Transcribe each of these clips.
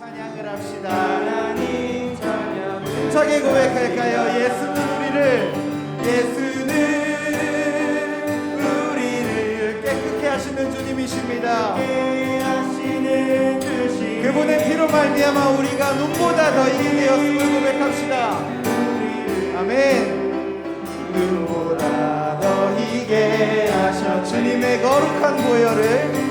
찬양을 합시다. 하나님 찬양. 힘차게 고백할까요? 예수는 우리를 깨끗게 하시는 주님이십니다. 그분의 피로 말미암아 우리가 눈보다 더 이게 되었음을 고백합시다. 아멘. 눈보다 더 이게 하셔. 주님의 거룩한 보혈을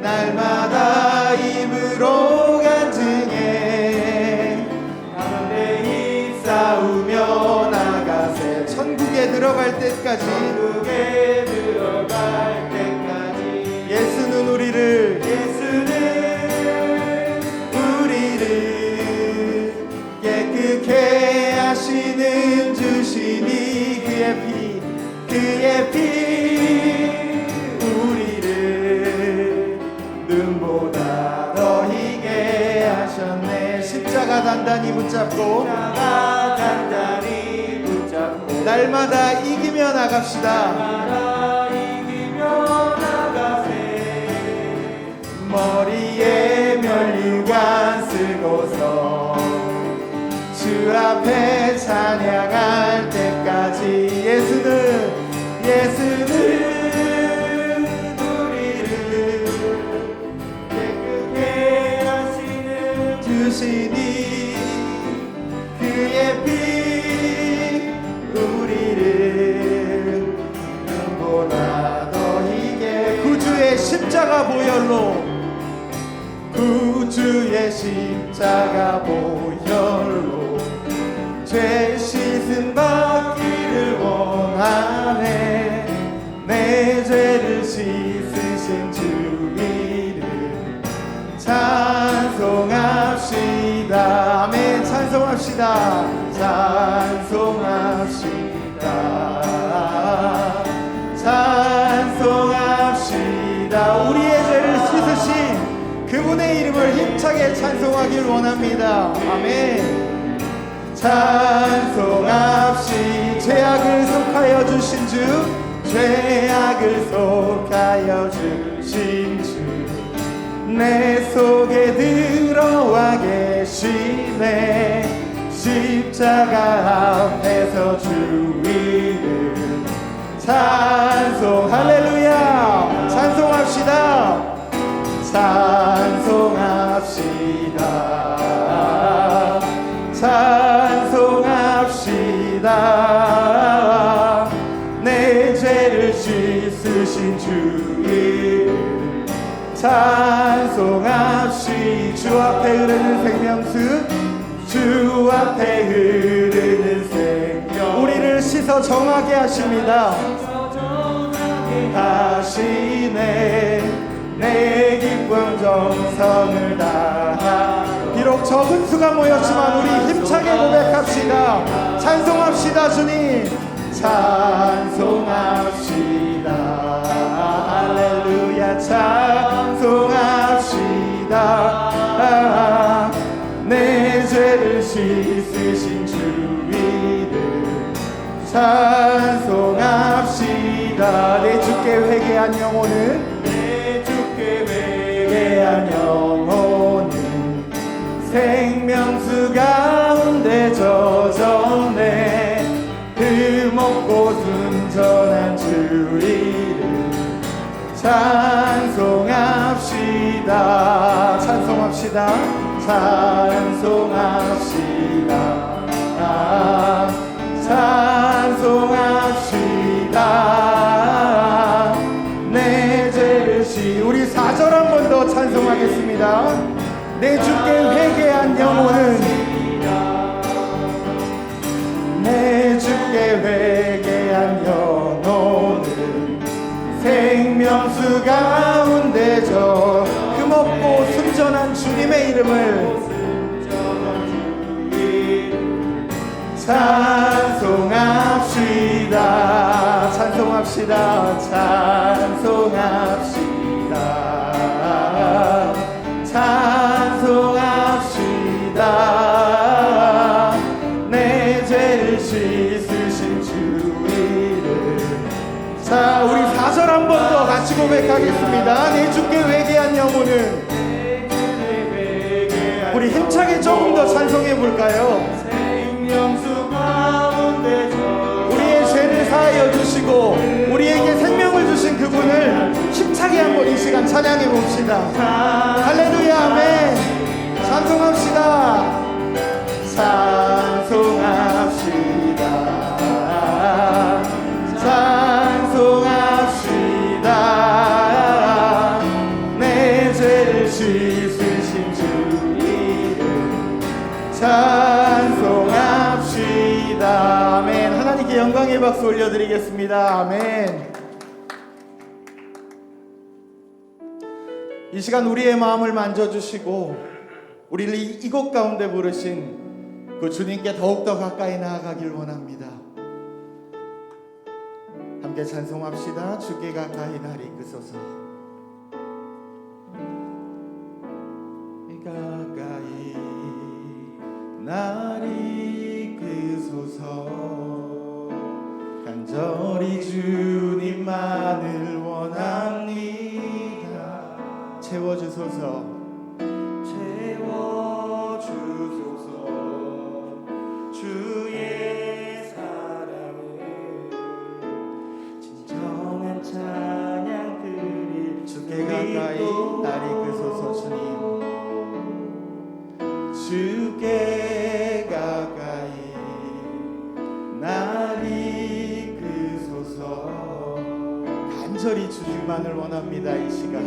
날마다 입으로 간증해 가운데 싸우며 나가세. 천국에 들어갈 때까지 예수는 우리를 깨끗게 하시는 주시니 그의 피 우리를 눈보다 더 희게 하셨네. 십자가 단단히 붙잡고 날마다 이기며 나갑시다. 머리에 면류관 쓰고서 주 앞에 찬양할 때까지 예수는 우리를 깨끗게 하시는 주시니 그의 피 우리를 눈보다 더 희게 구주의 십자가 보혈로 죄 씻음 받기를 원하네. 내 죄를 씻으신 주 이름 찬송합시다. 아멘. 찬송합시다. 찬송합시다. 우리의 죄를 씻으신 그분의 이름을 힘차게 찬송하길 원합니다. 아멘. 찬송합시. 죄악을 속하여 주신 주, 죄악을 속하여 주신 주, 내 속에 들어와 계시네. 십자가 앞에서 주 이름 찬송. 할렐루야. 찬송합시다. 찬송합시다. 내 죄를 씻으신 주 이름 찬송합시. 주 앞에 흐르는 생명수, 주 앞에 흐르는 생명 우리를 씻어 정하게 하십니다. 하시네. 내 기쁨 정성을 다하. 비록 적은 수가 모였지만 우리 힘차게 고백합시다. 찬송합시다. 주님 찬송합시다. 할렐루야. 찬송합시다. 내 죄를 씻으신 주 이름 찬송합시다. 내 주께 회개한 영혼은 생명수 가운데 젖었네. 흠없고 순전한 주 이름 찬송합시다. 찬송합시다. 찬송합시다. 내 죄를 우리 4절 한 번 더 찬송하겠습니다. 내 주께 회개한 영혼은 내 주께 회개한 영혼은 생명수 가운데 저 흠없고 순전한 주님의 이름을 찬송합시다. 찬송합시다. 찬송합시다. 내 죄를 씻으신 주 이름. 자, 우리 4절 한 번 더 같이 고백. 고백하겠습니다. 내 주께 회개한 영혼은. 우리 힘차게 조금 더 찬송해 볼까요? 우리의 죄를 사하여 주시고 우리에게 생명을 주신 그분을 힘차게 한번 이 시간 찬양해 봅시다. 할렐루야, 아멘. 찬송합시다. 찬송합시다. 찬송합시다. 내 죄를 씻으신 주 이름 찬송합시다. 아멘. 하나님께 영광의 박수 올려드리겠습니다. 아멘. 이 시간 우리의 마음을 만져주시고 우리를 이곳 가운데 부르신 그 주님께 더욱더 가까이 나아가길 원합니다. 함께 찬송합시다. 주께 가까이 날 이끄소서. 가까이 날 이끄소서. 간절히 주님만을 원합니다. 채워주소서. 채워주소서. 주의 사랑을 진정한 찬양 드릴 주께 가까이 날 이끄소서. 주님 주께 가까이 날 이끄소서. 간절히 주님만을 원합니다. 이 시간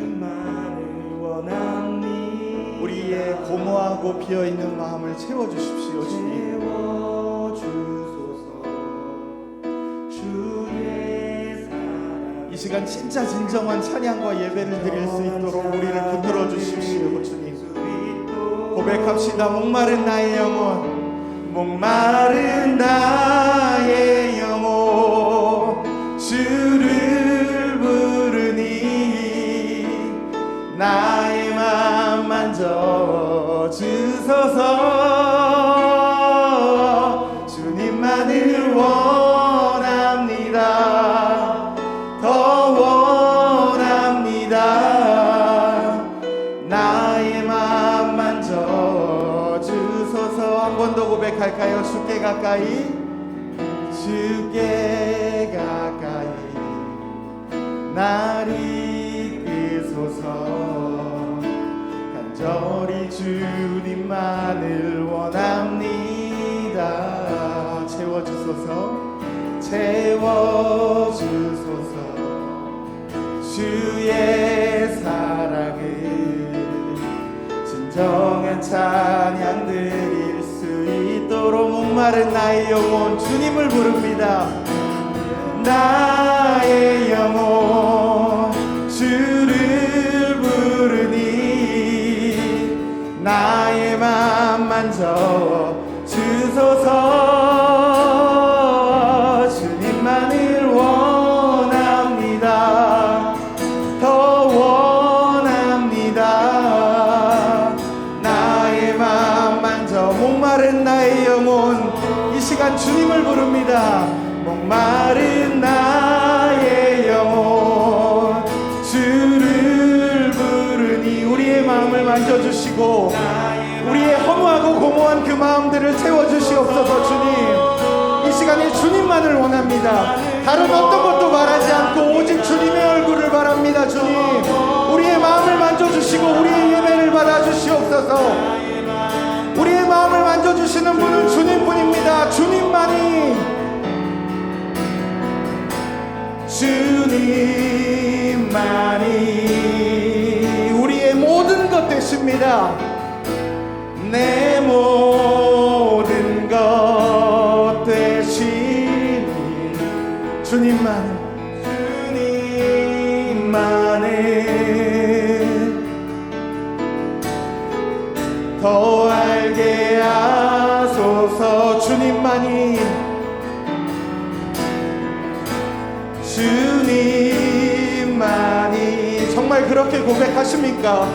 우리의 고모하고 비어있는 마음을 채워주십시오. 주님 이 시간 진짜 진정한 찬양과 예배를 드릴 수 있도록 우리를 붙들어 주십시오. 주님 고백합시다. 목마른 나의 영혼, 목마른 나의 영혼 주를 부르니 나의 맘 만져 주소서. 주님만을 원합니다. 더 원합니다. 나의 맘 만져 주소서. 한 번 더 고백할까요? 주께 가까이 주께 가까이 날 이끄소서. 간절히 주님만을 원합니다. 채워주소서. 채워주소서. 주의 사랑을 진정한 찬양 드릴 수 있도록 목마른 나의 영혼 주님을 부릅니다. 나의 영혼 주를 부르니 나의 맘 만져 주소서. 주님만을 원합니다. 더 원합니다. 나의 맘 만져. 목마른 나의 영혼 이 시간 주님을 부릅니다. 목마른 나의 영혼 주를 부르니 우리의 마음을 만져주시고 우리의 허무하고 공허한 그 마음들을 채워주시옵소서. 주님 이 시간에 주님만을 원합니다. 다른 어떤 것도 바라지 않고 오직 주님의 얼굴을 바랍니다. 주님 우리의 마음을 만져주시고 우리의 예배를 받아주시옵소서. 우리의 마음을 만져주시는 분은 주님뿐입니다. 주님만이 주님만이 우리의 모든 것 되십니다. 내 모든 것 되시니 주님만을 더 알게 하소서. 주님만이 주님만이 정말 그렇게 고백하십니까?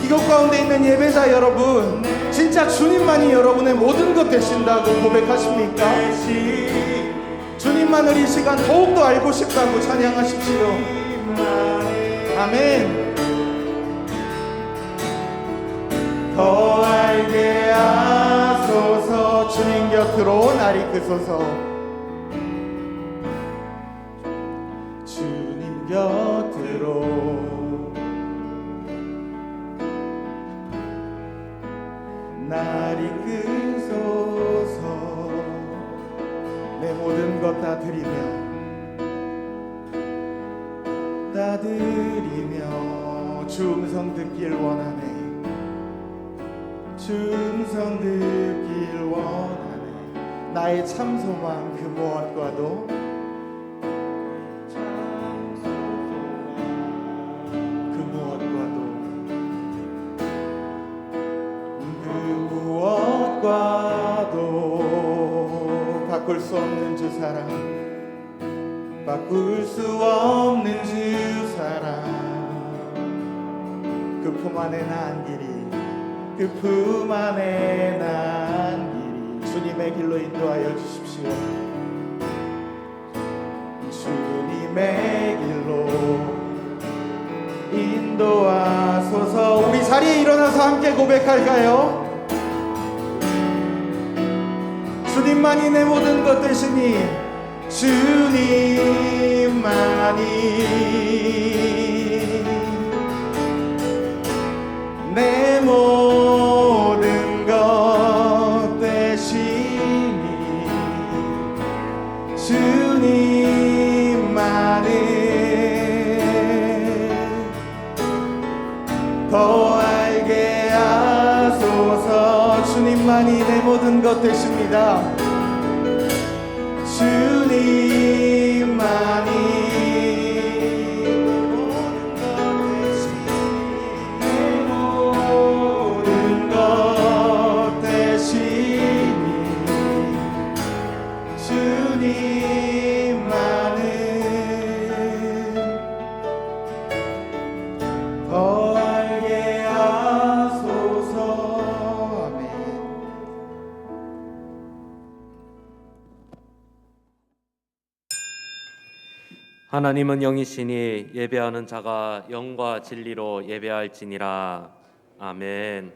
이곳 가운데 있는 예배자 여러분 진짜 주님만이 여러분의 모든 것 되신다고 고백하십니까? 주님만을 이 시간 더욱더 알고 싶다고 찬양하십시오. 아멘. 더 알게 하소서. 주님 곁으로 날 이끄소서. 주님 곁으로 날 이끄소서. 내 모든 것 다 드리며 주 음성 듣길 원하네. 주 음성 듣길 원하네. 나의 참 소망 그 무엇과도 그 무엇과도 바꿀 수 없는 주 사랑, 바꿀 수 없는 주 사랑. 그 품 안에 난 길이, 그 품 안에 난 길이 주님의 길로 인도하여 주십시오. 주님의 길로 인도하소서. 우리 자리에 일어나서 함께 고백할까요? 주님만이 내 모든 것 되시니, 주님만이 내 모든 것 되시니, 주님만이 더 알게 하소서. 주님만이 내 모든 것 되십니다. 주님만이 모든 것 되시니, 주님만은 더 알게 하소서. 아멘. 하나님은 영이시니 예배하는 자가 영과 진리로 예배할지니라. 아멘.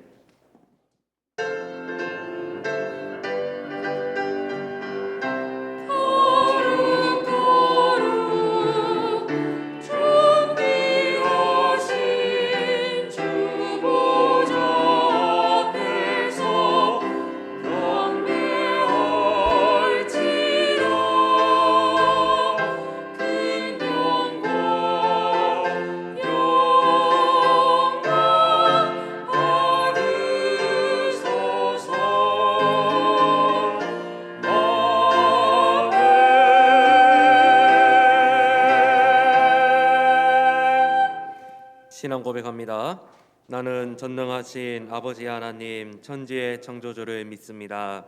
신앙 고백합니다. 나는 전능하신 아버지 하나님 천지의 창조주를 믿습니다.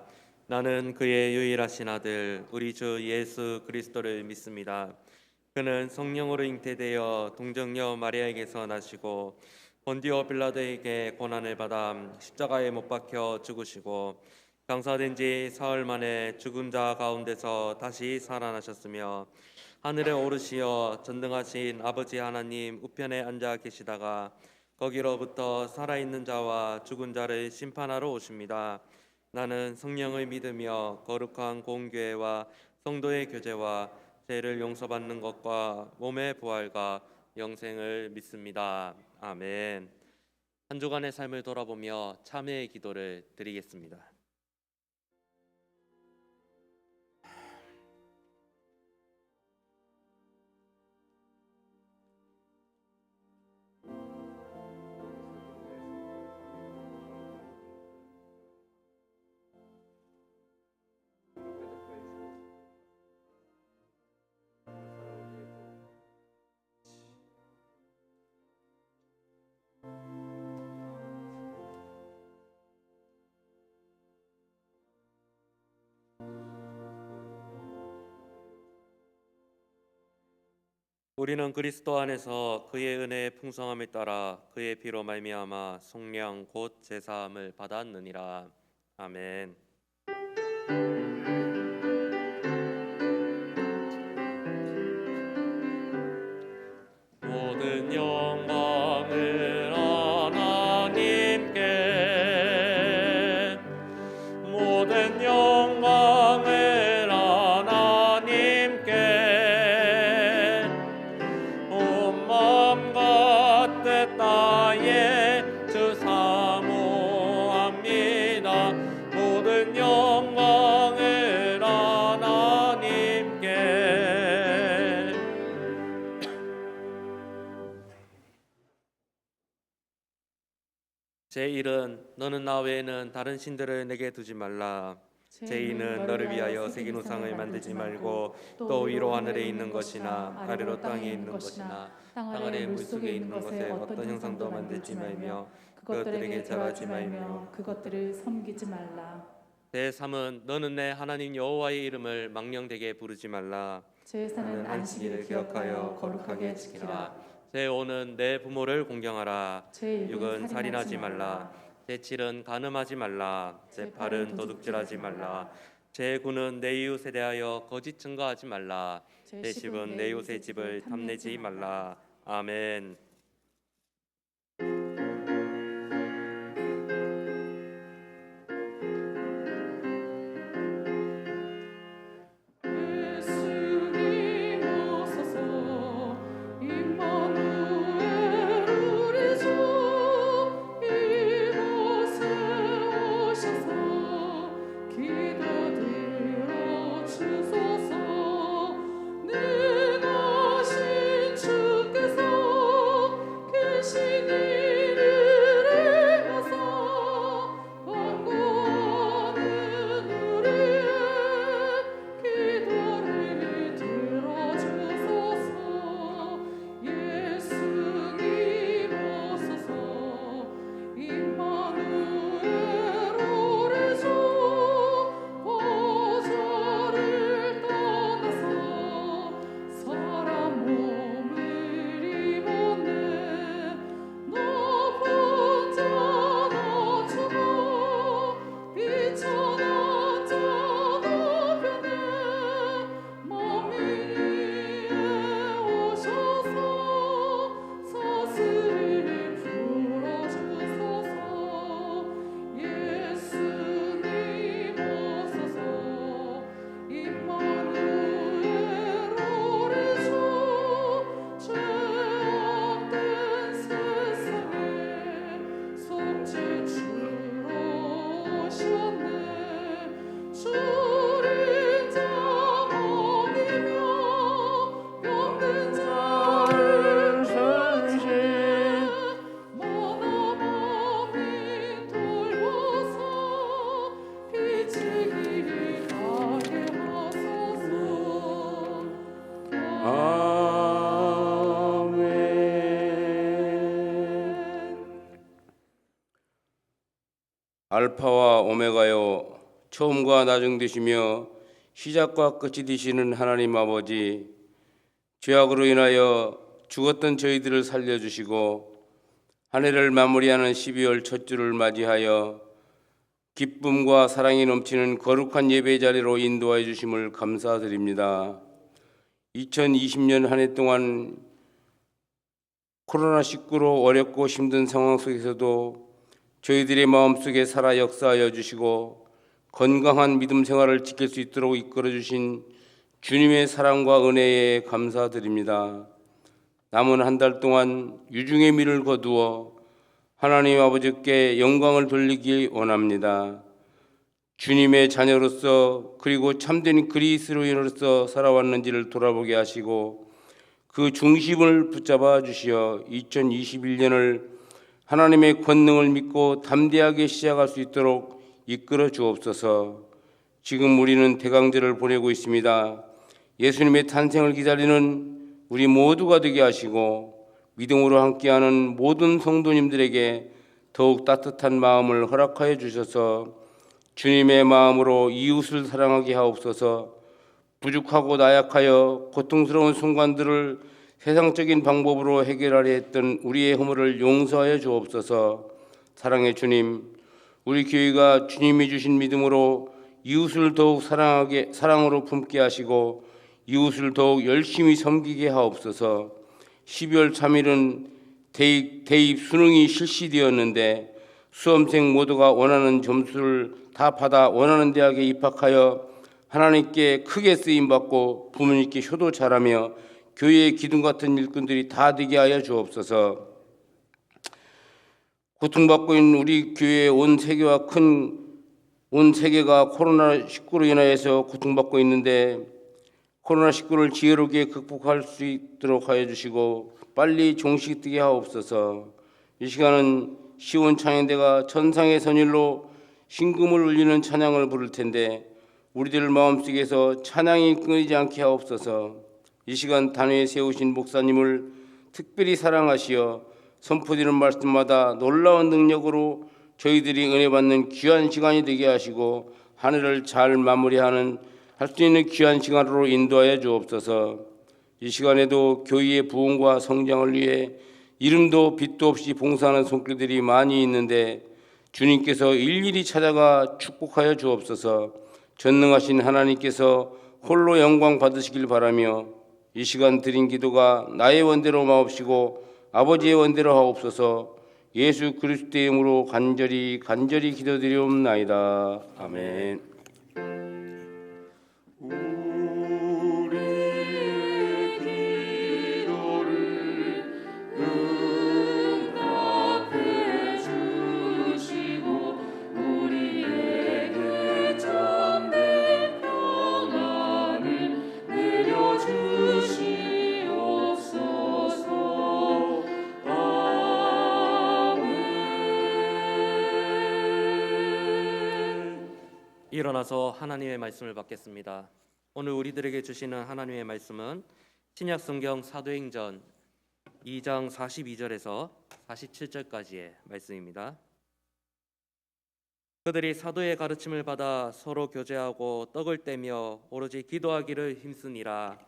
나는 그의 유일하신 아들 우리 주 예수 그리스도를 믿습니다. 그는 성령으로 잉태되어 동정녀 마리아에게서 나시고 본디오 빌라도에게 고난을 받아 십자가에 못 박혀 죽으시고 장사된 지 사흘 만에 죽은 자 가운데서 다시 살아나셨으며 하늘에 오르시어 전능하신 아버지 하나님 우편에 앉아 계시다가 거기로부터 살아있는 자와 죽은 자를 심판하러 오십니다. 나는 성령을 믿으며 거룩한 공교회와 성도의 교제와 죄를 용서받는 것과 몸의 부활과 영생을 믿습니다. 아멘. 한 주간의 삶을 돌아보며 참회의 기도를 드리겠습니다. 우리는 그리스도 안에서 그의 은혜의 풍성함을 따라 그의 피로 말미암아 속량 곧 제사함을 받았느니라. 아멘. 모든 영 모든 영광을 하나님께. 제1은 너는 나 외에는 다른 신들을 내게 두지 말라. 제2는 너를 위하여 새긴 우상을 만들지 말고 또 위로 하늘에 있는 것이나 아래로 땅에 있는 것이나 땅 아래 물속에 있는 것에 어떤 형상도 만들지 말며 그것들에게 절하지 말며 그것들을 섬기지 말라. 제3은 너는 내 하나님 여호와의 이름을 망령되게 부르지 말라. 제4는 안식일을 기억하여 거룩하게 지키라. 제5는 내 부모를 공경하라. 제6은 6은 살인하지 말라. 제7은 간음하지 말라. 제8은 도둑질하지 말라. 제9는 내 이웃에 대하여 거짓 증거하지 말라. 제10은 내 이웃의 집을 탐내지 말라. 아멘. 예수님 오소서 임마누엘 우리 주 이곳에 오셔서 기도드려 주소서. 능하신 주께서 계신 이를 행하사 완고하는 우리의 기도를 들어주소서. 예수님 오소서 임마누엘 우리 주 보좌를 떠나서 사람 몸을 입었네. 높은 자 낮추고 비천한 자 높여내. 만민위에 오셔서 사슬을 풀어주소서. 예수님 오소서 임마누엘 우리 주 죄악된 세상에 속죄 주러 오셨네. 주린 자 먹이며 병든 자를 전신 머나먼 돌보사 빛의 길을 가게 하소서. 아멘. 알파와 오메가요 처음과 나중 되시며 시작과 끝이 되시는 하나님 아버지, 죄악으로 인하여 죽었던 저희들을 살려주시고 한 해를 마무리하는 12월 첫 주를 맞이하여 기쁨과 사랑이 넘치는 거룩한 예배 자리로 인도하여 주심을 감사드립니다. 2020년 한 해 동안 코로나19로 어렵고 힘든 상황 속에서도 저희들의 마음속에 살아 역사하여 주시고 건강한 믿음 생활을 지킬 수 있도록 이끌어 주신 주님의 사랑과 은혜에 감사드립니다. 남은 한 달 동안 유중의 미를 거두어 하나님 아버지께 영광을 돌리기 원합니다. 주님의 자녀로서 그리고 참된 그리스도인으로서 살아왔는지를 돌아보게 하시고 그 중심을 붙잡아 주시어 2021년을 하나님의 권능을 믿고 담대하게 시작할 수 있도록 이끌어 주옵소서. 지금 우리는 대강절을 보내고 있습니다. 예수님의 탄생을 기다리는 우리 모두가 되게 하시고 믿음으로 함께하는 모든 성도님들에게 더욱 따뜻한 마음을 허락하여 주셔서 주님의 마음으로 이웃을 사랑하게 하옵소서. 부족하고 나약하여 고통스러운 순간들을 세상적인 방법으로 해결하려 했던 우리의 허물을 용서하여 주옵소서. 사랑의 주님, 우리 교회가 주님이 주신 믿음으로 이웃을 더욱 사랑으로 품게 하시고 이웃을 더욱 열심히 섬기게 하옵소서. 12월 3일은 대입 수능이 실시되었는데 수험생 모두가 원하는 점수를 다 받아 원하는 대학에 입학하여 하나님께 크게 쓰임받고 부모님께 효도 잘하며 교회의 기둥 같은 일꾼들이 다 되게 하여 주옵소서. 고통받고 있는 우리 교회의 온 세계와 온 세계가 코로나19로 인하여서 고통받고 있는데 코로나19를 지혜롭게 극복할 수 있도록 하여 주시고 빨리 종식 뜨게 하옵소서. 이 시간은 시온 찬양대가 천상의 선율로 신금을 울리는 찬양을 부를 텐데 우리들 마음속에서 찬양이 끊이지 않게 하옵소서. 이 시간 단회에 세우신 목사님을 특별히 사랑하시어 선포되는 말씀마다 놀라운 능력으로 저희들이 은혜 받는 귀한 시간이 되게 하시고 하늘을 잘 마무리하는 할 수 있는 귀한 시간으로 인도하여 주옵소서. 이 시간에도 교회의 부흥과 성장을 위해 이름도 빛도 없이 봉사하는 손길들이 많이 있는데 주님께서 일일이 찾아가 축복하여 주옵소서. 전능하신 하나님께서 홀로 영광 받으시길 바라며 이 시간 드린 기도가 나의 원대로 마옵시고 아버지의 원대로 하옵소서. 예수 그리스도의 이름으로 간절히 기도드리옵나이다. 아멘. 일어나서 하나님의 말씀을 받겠습니다. 오늘 우리들에게 주시는 하나님의 말씀은 신약 성경 사도행전 2장 42절에서 47절까지의 말씀입니다. 그들이 사도의 가르침을 받아 서로 교제하고 떡을 떼며 오로지 기도하기를 힘쓰니라.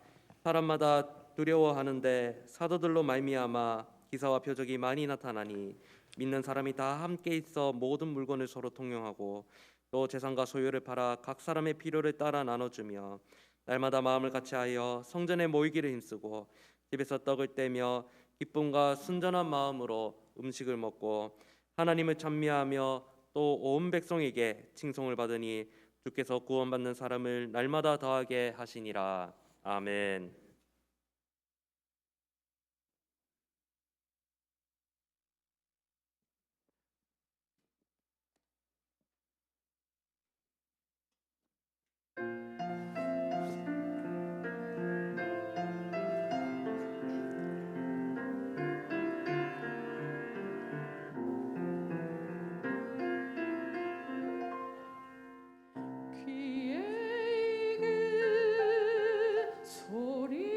사람마다 두려워하는데 사도들로 말미암아 기사와 표적이 많이 나타나니 믿는 사람이 다 함께 있어 모든 물건을 서로 통용하고 또 재산과 소유를 팔아 각 사람의 필요를 따라 나눠주며 날마다 마음을 같이하여 성전에 모이기를 힘쓰고 집에서 떡을 떼며 기쁨과 순전한 마음으로 음식을 먹고 하나님을 찬미하며 또 온 백성에게 칭송을 받으니 주께서 구원받는 사람을 날마다 더하게 하시니라. 아멘. 귀에 익은 소리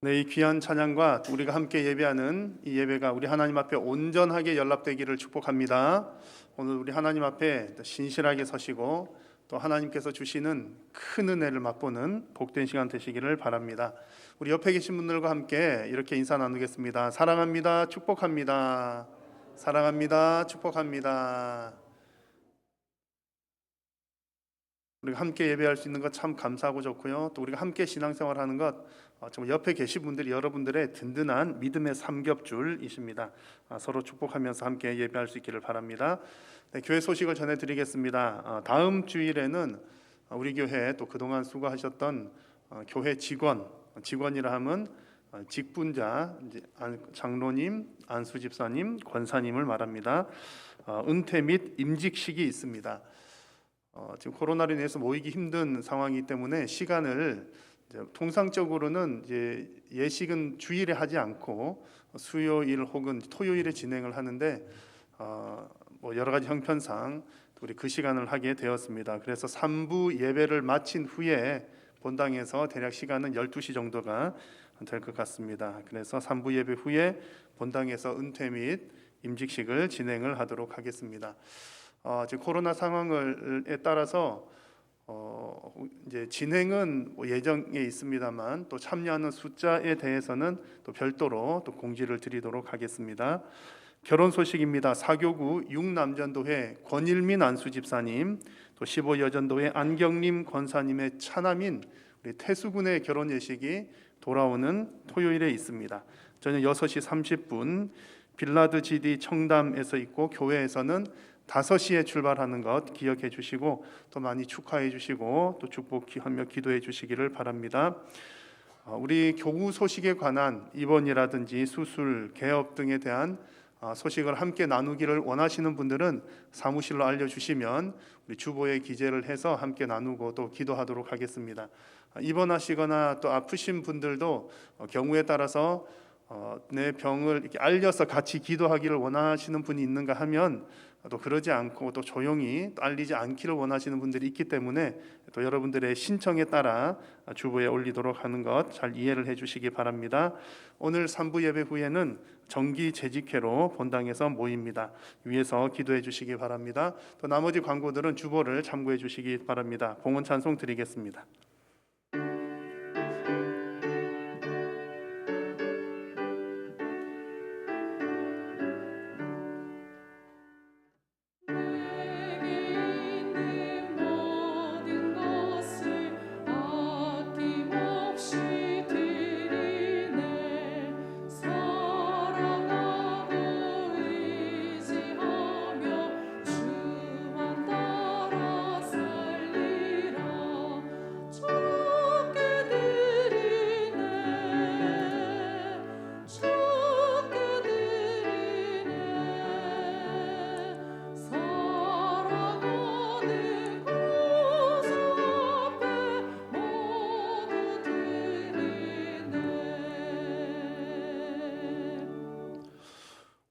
네, 이 귀한 찬양과 우리가 함께 예배하는 이 예배가 우리 하나님 앞에 온전하게 연락되기를 축복합니다. 오늘 우리 하나님 앞에 신실하게 서시고 또 하나님께서 주시는 큰 은혜를 맛보는 복된 시간 되시기를 바랍니다. 우리 옆에 계신 분들과 함께 이렇게 인사 나누겠습니다. 사랑합니다. 축복합니다. 사랑합니다. 축복합니다. 우리가 함께 예배할 수 있는 것 참 감사하고 좋고요. 또 우리가 함께 신앙생활하는 것 정말 옆에 계신 분들이 여러분들의 든든한 믿음의 삼겹줄이십니다. 서로 축복하면서 함께 예배할 수 있기를 바랍니다. 네, 교회 소식을 전해드리겠습니다. 다음 주일에는 우리 교회 또 그동안 수고하셨던 교회 직원이라 하면 직분자 장로님, 안수집사님, 권사님을 말합니다. 은퇴 및 임직식이 있습니다. 지금 코로나로 인해서 모이기 힘든 상황이기 때문에 시간을 통상적으로는 이제 예식은 주일에 하지 않고 수요일 혹은 토요일에 진행을 하는데 뭐 여러 가지 형편상 우리 그 시간을 하게 되었습니다. 그래서 3부 예배를 마친 후에 본당에서 대략 시간은 12시 정도가 될 것 같습니다. 그래서 3부 예배 후에 본당에서 은퇴 및 임직식을 진행을 하도록 하겠습니다. 지금 코로나 상황에 따라서 이제 진행은 뭐 예정에 있습니다만 또 참여하는 숫자에 대해서는 또 별도로 또 공지를 드리도록 하겠습니다. 결혼 소식입니다. 사교구 6남전도회 권일민 안수집사님, 또 15여전도회 안경림 권사님의 차남인 우리 태수군의 결혼 예식이 돌아오는 토요일에 있습니다. 저녁 6시 30분 빌라드 GD 청담에서 있고 교회에서는 5시에 출발하는 것 기억해 주시고 또 많이 축하해 주시고 또 축복하며 기도해 주시기를 바랍니다. 우리 교구 소식에 관한 입원이라든지 수술, 개업 등에 대한 소식을 함께 나누기를 원하시는 분들은 사무실로 알려주시면 우리 주보에 기재를 해서 함께 나누고 또 기도하도록 하겠습니다. 입원하시거나 또 아프신 분들도 경우에 따라서 내 병을 이렇게 알려서 같이 기도하기를 원하시는 분이 있는가 하면 또 그러지 않고 또 조용히 또 알리지 않기를 원하시는 분들이 있기 때문에 또 여러분들의 신청에 따라 주보에 올리도록 하는 것 잘 이해를 해주시기 바랍니다. 오늘 3부 예배 후에는 정기 재직회로 본당에서 모입니다. 위에서 기도해 주시기 바랍니다. 또 나머지 광고들은 주보를 참고해 주시기 바랍니다. 봉헌 찬송 드리겠습니다.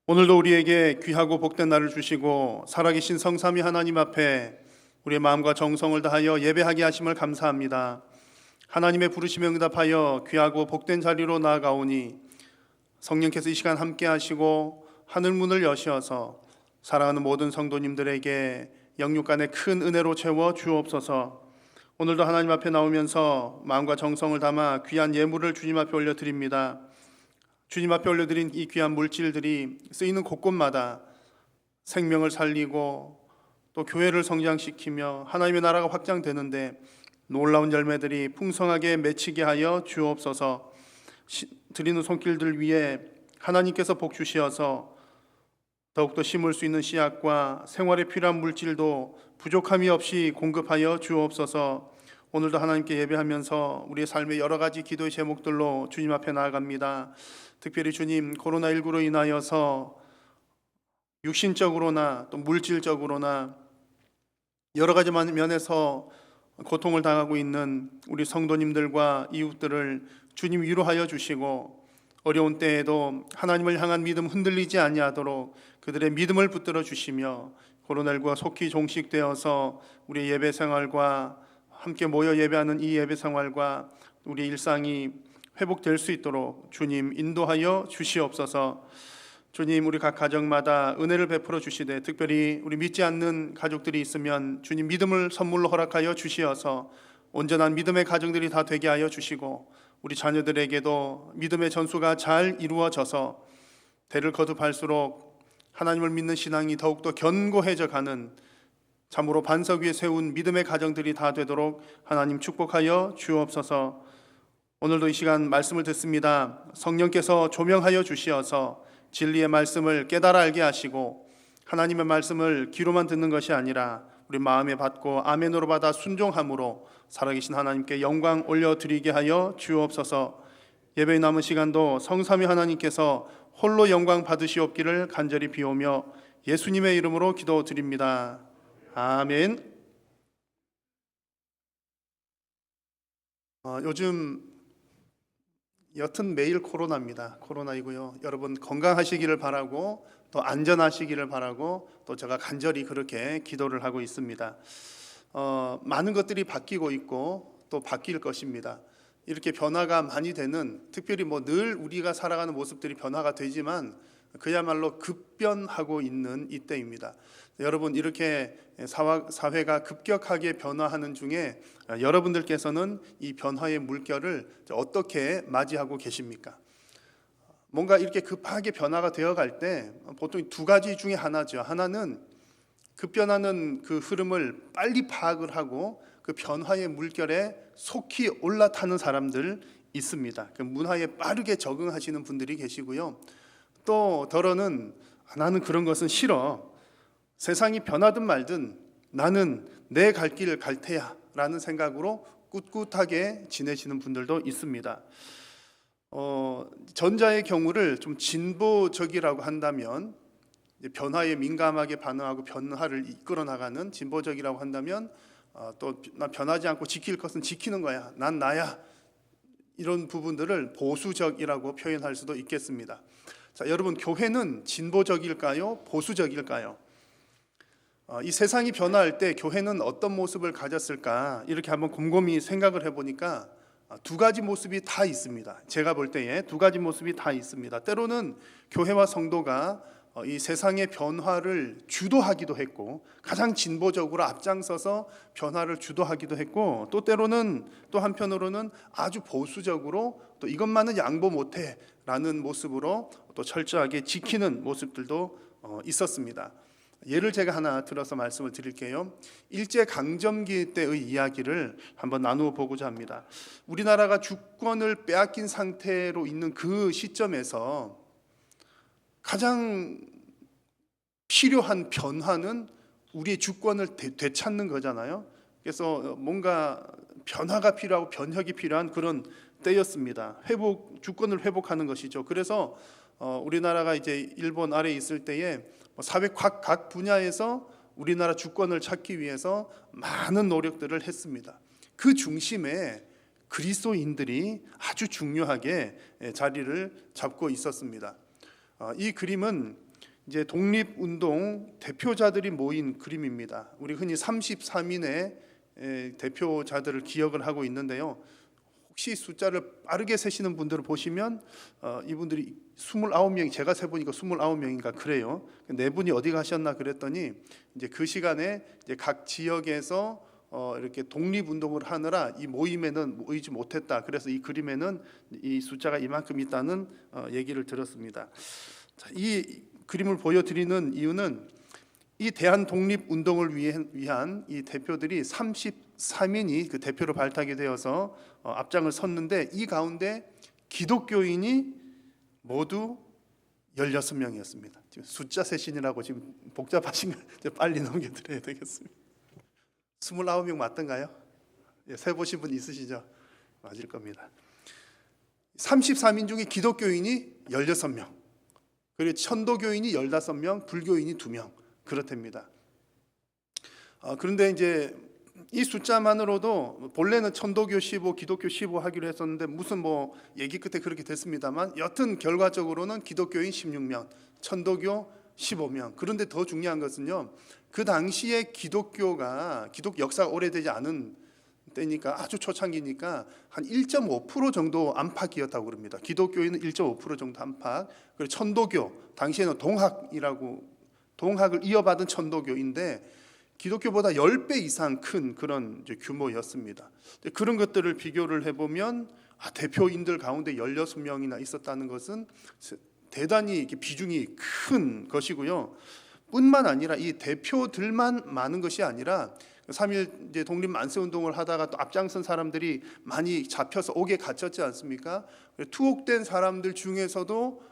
오늘도 우리에게 귀하고 복된 날을 주시고 살아계신 성삼위 하나님 앞에 우리의 마음과 정성을 다하여 예배하게 하심을 감사합니다. 하나님의 부르심에 응답하여 귀하고 복된 자리로 나아가오니 성령께서 이 시간 함께 하시고 하늘문을 여시어서 사랑하는 모든 성도님들에게 영육간의 큰 은혜로 채워 주옵소서. 오늘도 하나님 앞에 나오면서 마음과 정성을 담아 귀한 예물을 주님 앞에 올려드립니다. 주님 앞에 올려드린 이 귀한 물질들이 쓰이는 곳곳마다 생명을 살리고 또 교회를 성장시키며 하나님의 나라가 확장되는데 놀라운 열매들이 풍성하게 맺히게 하여 주옵소서. 드리는 손길들 위에 하나님께서 복 주시어서 더욱더 심을 수 있는 씨앗과 생활에 필요한 물질도 부족함이 없이 공급하여 주옵소서. 오늘도 하나님께 예배하면서 우리의 삶의 여러 가지 기도의 제목들로 주님 앞에 나아갑니다. 특별히 주님, 코로나19로 인하여서 육신적으로나 또 물질적으로나 여러 가지 면에서 고통을 당하고 있는 우리 성도님들과 이웃들을 주님 위로하여 주시고 어려운 때에도 하나님을 향한 믿음 흔들리지 아니하도록 그들의 믿음을 붙들어 주시며 코로나19가 속히 종식되어서 우리의 예배 생활과 함께 모여 예배하는 이 예배 생활과 우리 일상이 회복될 수 있도록 주님 인도하여 주시옵소서. 주님, 우리 각 가정마다 은혜를 베풀어 주시되 특별히 우리 믿지 않는 가족들이 있으면 주님 믿음을 선물로 허락하여 주시어서 온전한 믿음의 가정들이 다 되게 하여 주시고 우리 자녀들에게도 믿음의 전수가 잘 이루어져서 대를 거듭할수록 하나님을 믿는 신앙이 더욱더 견고해져 가는 참으로 반석 위에 세운 믿음의 가정들이 다 되도록 하나님 축복하여 주옵소서. 오늘도 이 시간 말씀을 듣습니다. 성령께서 조명하여 주시어서 진리의 말씀을 깨달아 알게 하시고 하나님의 말씀을 귀로만 듣는 것이 아니라 우리 마음에 받고 아멘으로 받아 순종함으로 살아계신 하나님께 영광 올려드리게 하여 주옵소서. 예배의 남은 시간도 성삼위 하나님께서 홀로 영광 받으시옵기를 간절히 비오며 예수님의 이름으로 기도드립니다. 아멘. 요즘 여튼 매일 코로나입니다. 코로나이고요. 여러분 건강하시기를 바라고 또 안전하시기를 바라고 또 제가 간절히 그렇게 기도를 하고 있습니다. 많은 것들이 바뀌고 있고 또 바뀔 것입니다. 이렇게 변화가 많이 되는, 특별히 늘 우리가 살아가는 모습들이 변화가 되지만 그야말로 급변하고 있는 이때입니다. 여러분, 이렇게 사회가 급격하게 변화하는 중에 여러분들께서는 이 변화의 물결을 어떻게 맞이하고 계십니까? 뭔가 이렇게 급하게 변화가 되어갈 때 보통 두 가지 중에 하나죠. 하나는 급변하는 그 흐름을 빨리 파악을 하고 그 변화의 물결에 속히 올라타는 사람들 있습니다. 그 문화에 빠르게 적응하시는 분들이 계시고요. 또 더러는 나는 그런 것은 싫어. 세상이 변하든 말든 나는 내 갈 길 갈 테야 라는 생각으로 꿋꿋하게 지내시는 분들도 있습니다. 전자의 경우를 좀 진보적이라고 한다면, 변화에 민감하게 반응하고 변화를 이끌어 나가는 진보적이라고 한다면 또 난 변하지 않고 지킬 것은 지키는 거야, 난 나야, 이런 부분들을 보수적이라고 표현할 수도 있겠습니다. 자, 여러분, 교회는 진보적일까요? 보수적일까요? 이 세상이 변화할 때 교회는 어떤 모습을 가졌을까? 이렇게 한번 곰곰이 생각을 해보니까 두 가지 모습이 다 있습니다. 제가 볼 때에 두 가지 모습이 다 있습니다. 때로는 교회와 성도가 이 세상의 변화를 주도하기도 했고 가장 진보적으로 앞장서서 변화를 주도하기도 했고, 또 때로는 또 한편으로는 아주 보수적으로 또 이것만은 양보 못해 라는 모습으로 또 철저하게 지키는 모습들도 있었습니다. 예를 제가 하나 들어서 말씀을 드릴게요. 일제강점기 때의 이야기를 한번 나누어 보고자 합니다. 우리나라가 주권을 빼앗긴 상태로 있는 그 시점에서 가장 필요한 변화는 우리의 주권을 되찾는 거잖아요. 그래서 뭔가 변화가 필요하고 변혁이 필요한 그런 때였습니다. 주권을 회복하는 것이죠. 그래서 우리나라가 이제 일본 아래에 있을 때에 사회 각 분야에서 우리나라 주권을 찾기 위해서 많은 노력들을 했습니다. 그 중심에 그리스도인들이 아주 중요하게 자리를 잡고 있었습니다. 이 그림은 이제 독립운동 대표자들이 모인 그림입니다. 우리 흔히 33인의 대표자들을 기억을 하고 있는데요. 혹시 숫자를 빠르게 세시는 분들을 보시면 이분들이 29명이, 제가 세보니까 29명인가 그래요. 네 분이 어디 가셨나 그랬더니 이제 그 시간에 이제 각 지역에서 이렇게 독립운동을 하느라 이 모임에는 모이지 못했다. 그래서 이 그림에는 이 숫자가 이만큼 있다는 얘기를 들었습니다. 자, 이 그림을 보여드리는 이유는 이 대한 독립운동을 위한 이 대표들이 33인이 그 대표로 발탁이 되어서 앞장을 섰는데, 이 가운데 기독교인이 모두 16명이었습니다. 지금 숫자 세신이라고 지금 복잡하신 거 빨리 넘겨드려야 되겠습니다. 29명 맞던가요? 세보신 분 있으시죠? 맞을 겁니다. 33인 중에 기독교인이 16명, 그리고 천도교인이 15명, 불교인이 2명 그렇답니다. 그런데 이제 이 숫자만으로도 본래는 천도교 15, 기독교 15 하기로 했었는데 무슨 얘기 끝에 그렇게 됐습니다만, 여튼 결과적으로는 기독교인 16명, 천도교 15명. 그런데 더 중요한 것은요, 그 당시에 기독 역사가 오래되지 않은 때니까 아주 초창기니까 한 1.5% 정도 안팎이었다고 그럽니다. 기독교인은 1.5% 정도 안팎. 그리고 천도교, 당시에는 동학을 이어받은 천도교인데 기독교보다 10배 이상 큰 그런 이제 규모였습니다. 그런 것들을 비교를 해보면 대표인들 가운데 16명이나 있었다는 것은 대단히 이렇게 비중이 큰 것이고요. 뿐만 아니라 이 대표들만 많은 것이 아니라 3.1 이제 독립 만세 운동을 하다가 또 앞장선 사람들이 많이 잡혀서 옥에 갇혔지 않습니까? 투옥된 사람들 중에서도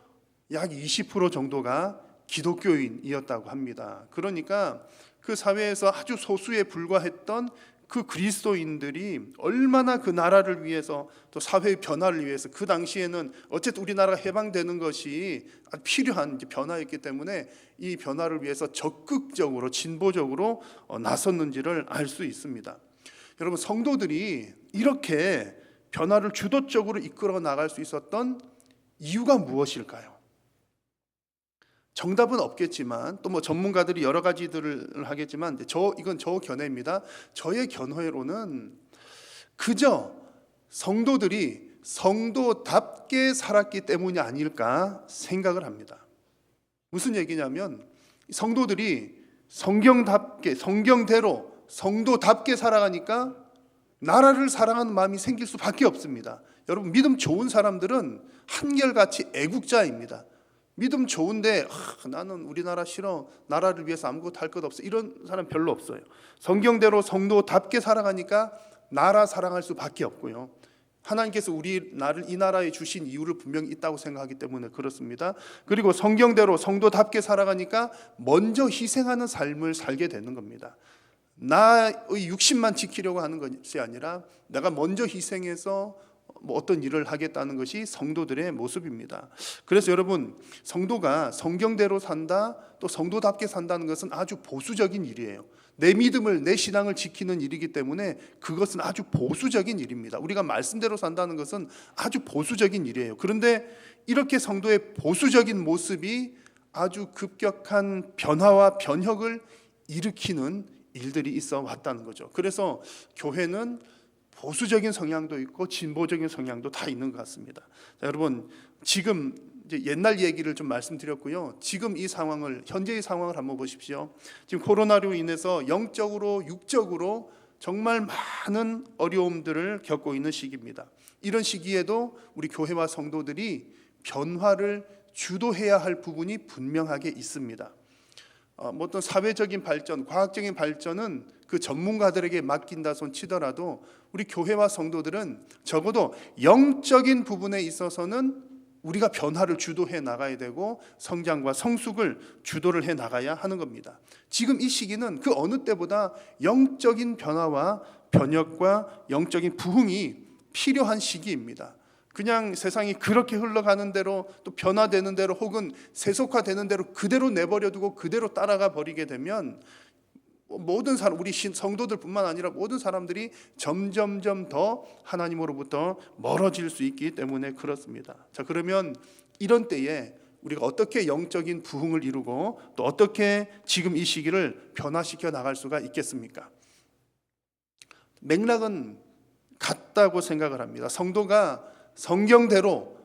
약 20% 정도가 기독교인이었다고 합니다. 그러니까 그 사회에서 아주 소수에 불과했던 그 그리스도인들이 얼마나 그 나라를 위해서 또 사회의 변화를 위해서 그 당시에는 어쨌든 우리나라가 해방되는 것이 필요한 변화였기 때문에 이 변화를 위해서 적극적으로 진보적으로 나섰는지를 알 수 있습니다. 여러분, 성도들이 이렇게 변화를 주도적으로 이끌어 나갈 수 있었던 이유가 무엇일까요? 정답은 없겠지만 또 뭐 전문가들이 여러 가지들을 하겠지만 이건 저 견해입니다. 저의 견해로는 그저 성도들이 성도답게 살았기 때문이 아닐까 생각을 합니다. 무슨 얘기냐면 성도들이 성경대로 성도답게 살아가니까 나라를 사랑하는 마음이 생길 수밖에 없습니다. 여러분, 믿음 좋은 사람들은 한결같이 애국자입니다. 믿음 좋은데 나는 우리나라 싫어, 나라를 위해서 아무것도 할 것 없어, 이런 사람 별로 없어요. 성경대로 성도답게 살아가니까 나라 사랑할 수밖에 없고요. 하나님께서 나를 이 나라에 주신 이유를 분명히 있다고 생각하기 때문에 그렇습니다. 그리고 성경대로 성도답게 살아가니까 먼저 희생하는 삶을 살게 되는 겁니다. 나의 육신만 지키려고 하는 것이 아니라 내가 먼저 희생해서 어떤 일을 하겠다는 것이 성도들의 모습입니다. 그래서 여러분, 성도가 성경대로 산다, 또 성도답게 산다는 것은 아주 보수적인 일이에요. 내 믿음을, 내 신앙을 지키는 일이기 때문에 그것은 아주 보수적인 일입니다. 우리가 말씀대로 산다는 것은 아주 보수적인 일이에요. 그런데 이렇게 성도의 보수적인 모습이 아주 급격한 변화와 변혁을 일으키는 일들이 있어 왔다는 거죠. 그래서 교회는 보수적인 성향도 있고 진보적인 성향도 다 있는 것 같습니다. 자, 여러분, 지금 이제 옛날 얘기를 좀 말씀드렸고요. 지금 이 상황을, 현재의 상황을 한번 보십시오. 지금 코로나로 인해서 영적으로 육적으로 정말 많은 어려움들을 겪고 있는 시기입니다. 이런 시기에도 우리 교회와 성도들이 변화를 주도해야 할 부분이 분명하게 있습니다. 어떤 사회적인 발전, 과학적인 발전은 그 전문가들에게 맡긴다 손 치더라도 우리 교회와 성도들은 적어도 영적인 부분에 있어서는 우리가 변화를 주도해 나가야 되고 성장과 성숙을 주도를 해 나가야 하는 겁니다. 지금 이 시기는 그 어느 때보다 영적인 변화와 변혁과 영적인 부흥이 필요한 시기입니다. 그냥 세상이 그렇게 흘러가는 대로 또 변화되는 대로 혹은 세속화되는 대로 그대로 내버려두고 그대로 따라가 버리게 되면 모든 사람, 우리 성도들뿐만 아니라 모든 사람들이 점점점 더 하나님으로부터 멀어질 수 있기 때문에 그렇습니다. 자, 그러면 이런 때에 우리가 어떻게 영적인 부흥을 이루고 또 어떻게 지금 이 시기를 변화시켜 나갈 수가 있겠습니까? 맥락은 같다고 생각을 합니다. 성도가 성경대로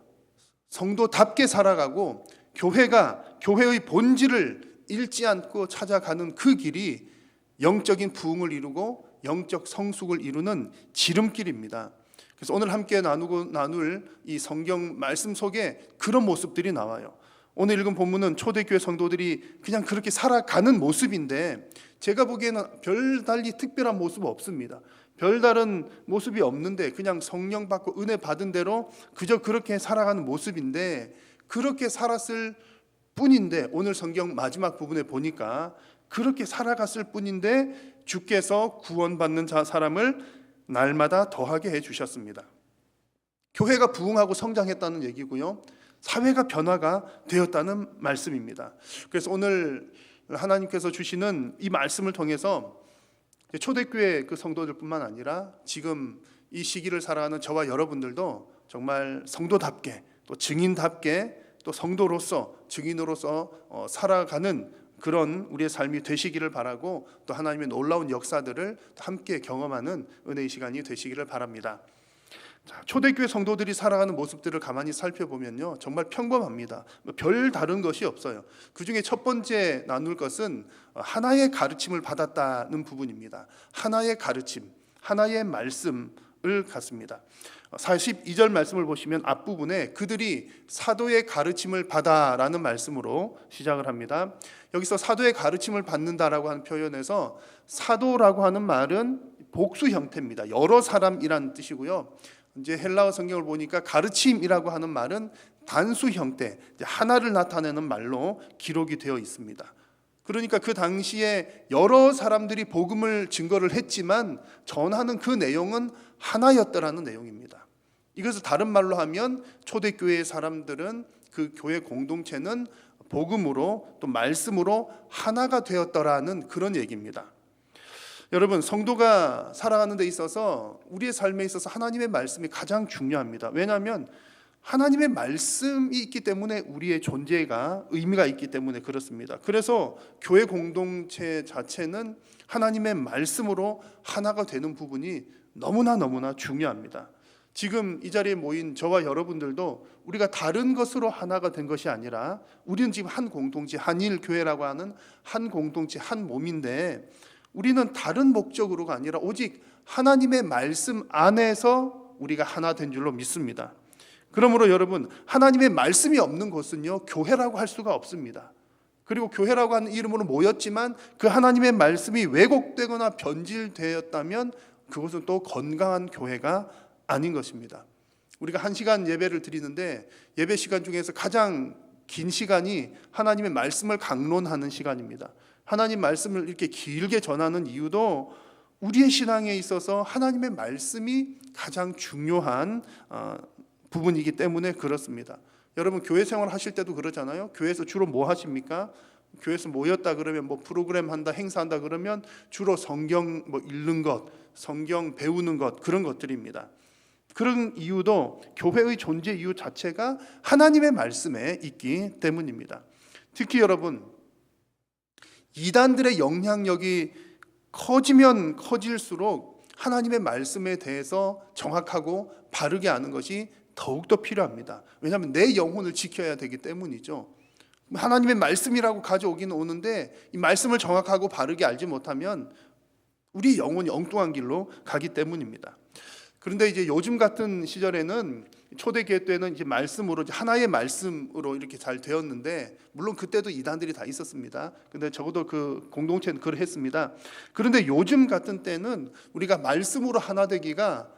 성도답게 살아가고 교회가 교회의 본질을 잃지 않고 찾아가는 그 길이 영적인 부흥을 이루고 영적 성숙을 이루는 지름길입니다. 그래서 오늘 함께 나눌 이 성경 말씀 속에 그런 모습들이 나와요. 오늘 읽은 본문은 초대교회 성도들이 그냥 그렇게 살아가는 모습인데 제가 보기에는 별달리 특별한 모습은 없습니다. 별다른 모습이 없는데 그냥 성령 받고 은혜 받은 대로 그저 그렇게 살아가는 모습인데 그렇게 살았을 뿐인데 오늘 성경 마지막 부분에 보니까 그렇게 살아갔을 뿐인데 주께서 구원받는 사람을 날마다 더하게 해주셨습니다. 교회가 부흥하고 성장했다는 얘기고요. 사회가 변화가 되었다는 말씀입니다. 그래서 오늘 하나님께서 주시는 이 말씀을 통해서 초대교회 그 성도들뿐만 아니라 지금 이 시기를 살아가는 저와 여러분들도 정말 성도답게 또 증인답게 또 성도로서 증인으로서 살아가는 그런 우리의 삶이 되시기를 바라고 또 하나님의 놀라운 역사들을 함께 경험하는 은혜의 시간이 되시기를 바랍니다. 자, 초대교회 성도들이 살아가는 모습들을 가만히 살펴보면요, 정말 평범합니다. 별 다른 것이 없어요. 그 중에 첫 번째 나눌 것은 하나의 가르침을 받았다는 부분입니다. 하나의 가르침, 하나의 말씀을 갖습니다. 42절 말씀을 보시면 앞부분에 그들이 사도의 가르침을 받아라는 말씀으로 시작을 합니다. 여기서 사도의 가르침을 받는다라고 하는 표현에서 사도라고 하는 말은 복수 형태입니다. 여러 사람이라는 뜻이고요. 이제 헬라어 성경을 보니까 가르침이라고 하는 말은 단수 형태, 하나를 나타내는 말로 기록이 되어 있습니다. 그러니까 그 당시에 여러 사람들이 복음을 증거를 했지만 전하는 그 내용은 하나였더라는 내용입니다. 이것을 다른 말로 하면 초대교회의 사람들은, 그 교회 공동체는 복음으로 또 말씀으로 하나가 되었더라는 그런 얘기입니다. 여러분, 성도가 살아가는 데 있어서 우리의 삶에 있어서 하나님의 말씀이 가장 중요합니다. 왜냐하면 하나님의 말씀이 있기 때문에 우리의 존재가 의미가 있기 때문에 그렇습니다. 그래서 교회 공동체 자체는 하나님의 말씀으로 하나가 되는 부분이 너무나 중요합니다. 지금 이 자리에 모인 저와 여러분들도 우리가 다른 것으로 하나가 된 것이 아니라 우리는 지금 한 공동체, 한일교회라고 하는 한 공동체, 한 몸인데 우리는 다른 목적으로가 아니라 오직 하나님의 말씀 안에서 우리가 하나 된 줄로 믿습니다. 그러므로 여러분, 하나님의 말씀이 없는 곳은요, 교회라고 할 수가 없습니다. 그리고 교회라고 하는 이름으로 모였지만 그 하나님의 말씀이 왜곡되거나 변질되었다면 그것은 또 건강한 교회가 아닌 것입니다. 우리가 1시간 예배를 드리는데 예배 시간 중에서 가장 긴 시간이 하나님의 말씀을 강론하는 시간입니다. 하나님 말씀을 이렇게 길게 전하는 이유도 우리의 신앙에 있어서 하나님의 말씀이 가장 중요한 부분이기 때문에 그렇습니다. 여러분, 교회 생활 하실 때도 그러잖아요. 교회에서 주로 뭐 하십니까? 교회에서 모였다 그러면 뭐 프로그램 한다, 행사한다 그러면 주로 성경 뭐 읽는 것, 성경 배우는 것, 그런 것들입니다. 그런 이유도 교회의 존재 이유 자체가 하나님의 말씀에 있기 때문입니다. 특히 여러분, 이단들의 영향력이 커지면 커질수록 하나님의 말씀에 대해서 정확하고 바르게 아는 것이 더욱더 필요합니다. 왜냐하면 내 영혼을 지켜야 되기 때문이죠. 하나님의 말씀이라고 가져오기는 오는데 이 말씀을 정확하고 바르게 알지 못하면 우리 영혼이 엉뚱한 길로 가기 때문입니다. 그런데 이제 요즘 같은 시절에는 초대교회 때는 이제 말씀으로, 하나의 말씀으로 이렇게 잘 되었는데, 물론 그때도 이단들이 다 있었습니다. 근데 적어도 그 공동체는 그랬습니다. 그런데 요즘 같은 때는 우리가 말씀으로 하나 되기가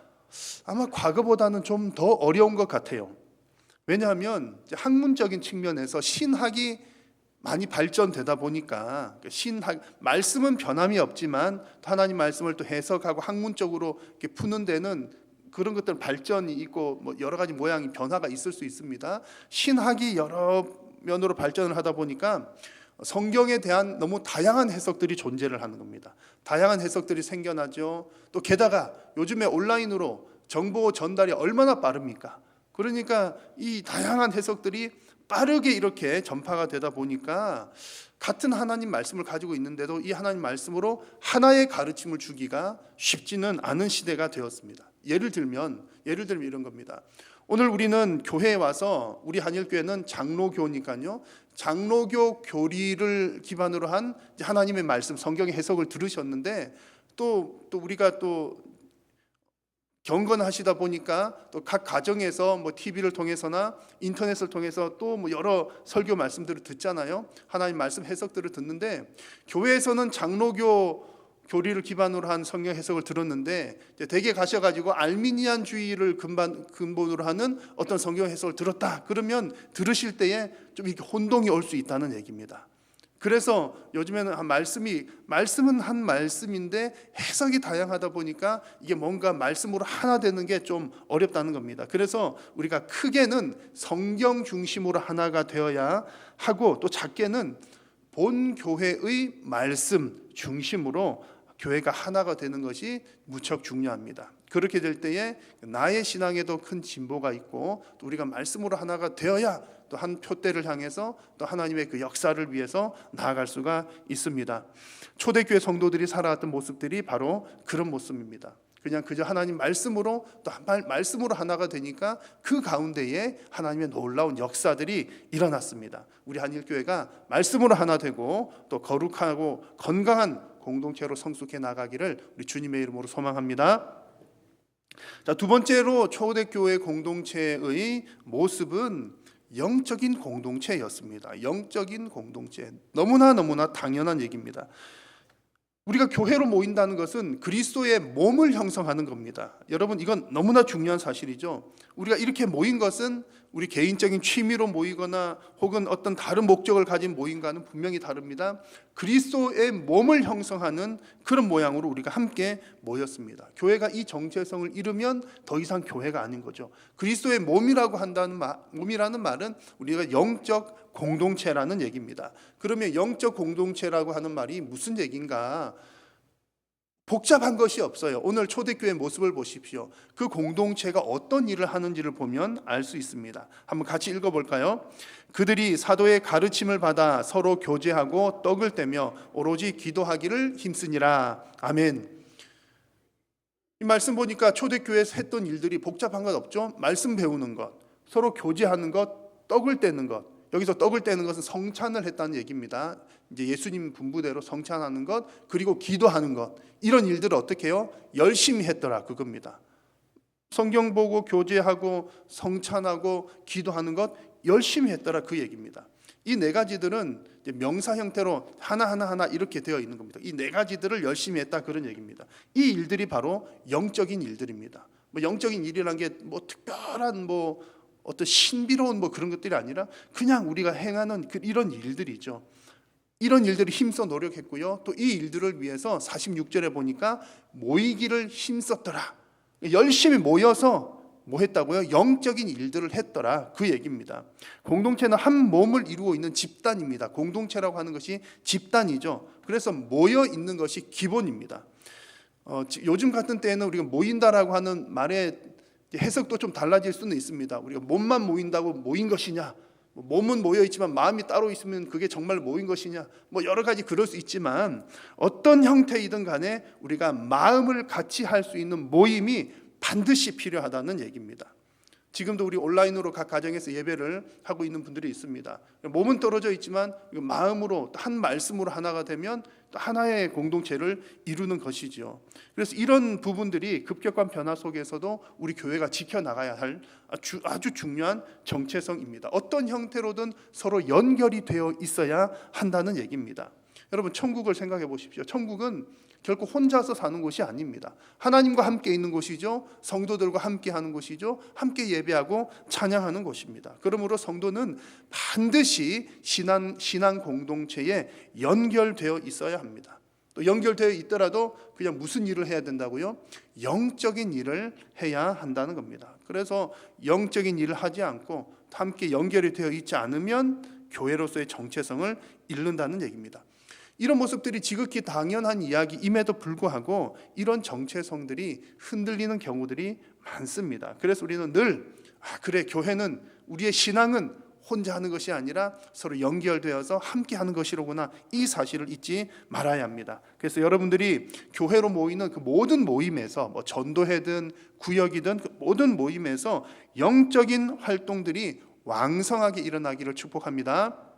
아마 과거보다는 좀 더 어려운 것 같아요. 왜냐하면 학문적인 측면에서 신학이 많이 발전되다 보니까 신학 말씀은 변함이 없지만 하나님 말씀을 또 해석하고 학문적으로 이렇게 푸는 데는 그런 것들 발전이 있고 뭐 여러 가지 모양이 변화가 있을 수 있습니다. 신학이 여러 면으로 발전을 하다 보니까 성경에 대한 너무 다양한 해석들이 존재를 하는 겁니다. 다양한 해석들이 생겨나죠. 또 게다가 요즘에 온라인으로 정보 전달이 얼마나 빠릅니까? 그러니까 이 다양한 해석들이 빠르게 이렇게 전파가 되다 보니까 같은 하나님 말씀을 가지고 있는데도 이 하나님 말씀으로 하나의 가르침을 주기가 쉽지는 않은 시대가 되었습니다. 예를 들면 이런 겁니다. 오늘 우리는 교회에 와서, 우리 한일교회는 장로교니까요, 장로교 교리를 기반으로 한 하나님의 말씀, 성경의 해석을 들으셨는데 또 우리가 또 경건하시다 보니까 또 각 가정에서 뭐 TV를 통해서나 인터넷을 통해서 또 뭐 여러 설교 말씀들을 듣잖아요. 하나님 말씀 해석들을 듣는데, 교회에서는 장로교 교리를 기반으로 한 성경 해석을 들었는데 댁에 가셔가지고 알미니안주의를 근본으로 하는 어떤 성경 해석을 들었다 그러면 들으실 때에 좀 이렇게 혼동이 올 수 있다는 얘기입니다. 그래서 요즘에는 말씀은 한 말씀인데 해석이 다양하다 보니까 이게 뭔가 말씀으로 하나 되는 게 좀 어렵다는 겁니다. 그래서 우리가 크게는 성경 중심으로 하나가 되어야 하고, 또 작게는 본 교회의 말씀 중심으로 교회가 하나가 되는 것이 무척 중요합니다. 그렇게 될 때에 나의 신앙에도 큰 진보가 있고 또 우리가 말씀으로 하나가 되어야 또 한 표대를 향해서 또 하나님의 그 역사를 위해서 나아갈 수가 있습니다. 초대교회 성도들이 살아왔던 모습들이 바로 그런 모습입니다. 그냥 그저 하나님 말씀으로 또 말씀으로 하나가 되니까 그 가운데에 하나님의 놀라운 역사들이 일어났습니다. 우리 한일교회가 말씀으로 하나 되고 또 거룩하고 건강한 공동체로 성숙해 나가기를 우리 주님의 이름으로 소망합니다. 자, 두 번째로 초대교회 공동체의 모습은 영적인 공동체였습니다. 영적인 공동체, 너무나 당연한 얘기입니다. 우리가 교회로 모인다는 것은 그리스도의 몸을 형성하는 겁니다. 여러분, 이건 너무나 중요한 사실이죠. 우리가 이렇게 모인 것은 우리 개인적인 취미로 모이거나 혹은 어떤 다른 목적을 가진 모임과는 분명히 다릅니다. 그리스도의 몸을 형성하는 그런 모양으로 우리가 함께 모였습니다. 교회가 이 정체성을 잃으면 더 이상 교회가 아닌 거죠. 그리스도의 몸이라는 말은 우리가 영적 공동체라는 얘기입니다. 그러면 영적 공동체라고 하는 말이 무슨 얘기인가? 복잡한 것이 없어요. 오늘 초대교회 모습을 보십시오. 그 공동체가 어떤 일을 하는지를 보면 알 수 있습니다. 한번 같이 읽어볼까요? 그들이 사도의 가르침을 받아 서로 교제하고 떡을 떼며 오로지 기도하기를 힘쓰니라. 아멘. 이 말씀 보니까 초대교회에서 했던 일들이 복잡한 것 없죠? 말씀 배우는 것, 서로 교제하는 것, 떡을 떼는 것. 여기서 떡을 떼는 것은 성찬을 했다는 얘기입니다. 이제 예수님 분부대로 성찬하는 것, 그리고 기도하는 것, 이런 일들을 어떻게 해요? 열심히 했더라, 그겁니다. 성경 보고 교제하고 성찬하고 기도하는 것 열심히 했더라, 그 얘기입니다. 이 네 가지들은 명사 형태로 하나 이렇게 되어 있는 겁니다. 이 네 가지들을 열심히 했다, 그런 얘기입니다. 이 일들이 바로 영적인 일들입니다. 영적인 일이라는 게 특별한 어떤 신비로운 그런 것들이 아니라 그냥 우리가 행하는 이런 일들이죠. 이런 일들을 힘써 노력했고요. 또 이 일들을 위해서 46절에 보니까 모이기를 힘썼더라. 열심히 모여서 뭐 했다고요? 영적인 일들을 했더라, 그 얘기입니다. 공동체는 한 몸을 이루고 있는 집단입니다. 공동체라고 하는 것이 집단이죠. 그래서 모여 있는 것이 기본입니다. 요즘 같은 때에는 우리가 모인다라고 하는 말의 해석도 좀 달라질 수는 있습니다. 우리가 몸만 모인다고 모인 것이냐, 몸은 모여 있지만 마음이 따로 있으면 그게 정말 모인 것이냐, 여러 가지 그럴 수 있지만 어떤 형태이든 간에 우리가 마음을 같이 할 수 있는 모임이 반드시 필요하다는 얘기입니다. 지금도 우리 온라인으로 각 가정에서 예배를 하고 있는 분들이 있습니다. 몸은 떨어져 있지만 마음으로 한 말씀으로 하나가 되면 또 하나의 공동체를 이루는 것이죠. 그래서 이런 부분들이 급격한 변화 속에서도 우리 교회가 지켜나가야 할 아주 중요한 정체성입니다. 어떤 형태로든 서로 연결이 되어 있어야 한다는 얘기입니다. 여러분, 천국을 생각해 보십시오. 천국은 결코 혼자서 사는 곳이 아닙니다. 하나님과 함께 있는 곳이죠. 성도들과 함께 하는 곳이죠. 함께 예배하고 찬양하는 곳입니다. 그러므로 성도는 반드시 신앙 공동체에 연결되어 있어야 합니다. 또 연결되어 있더라도 그냥 무슨 일을 해야 된다고요? 영적인 일을 해야 한다는 겁니다. 그래서 영적인 일을 하지 않고 함께 연결이 되어 있지 않으면 교회로서의 정체성을 잃는다는 얘기입니다. 이런 모습들이 지극히 당연한 이야기임에도 불구하고 이런 정체성들이 흔들리는 경우들이 많습니다. 그래서 우리는 늘 그래, 교회는, 우리의 신앙은 혼자 하는 것이 아니라 서로 연결되어서 함께 하는 것이로구나, 이 사실을 잊지 말아야 합니다. 그래서 여러분들이 교회로 모이는 그 모든 모임에서 전도회든 구역이든 그 모든 모임에서 영적인 활동들이 왕성하게 일어나기를 축복합니다.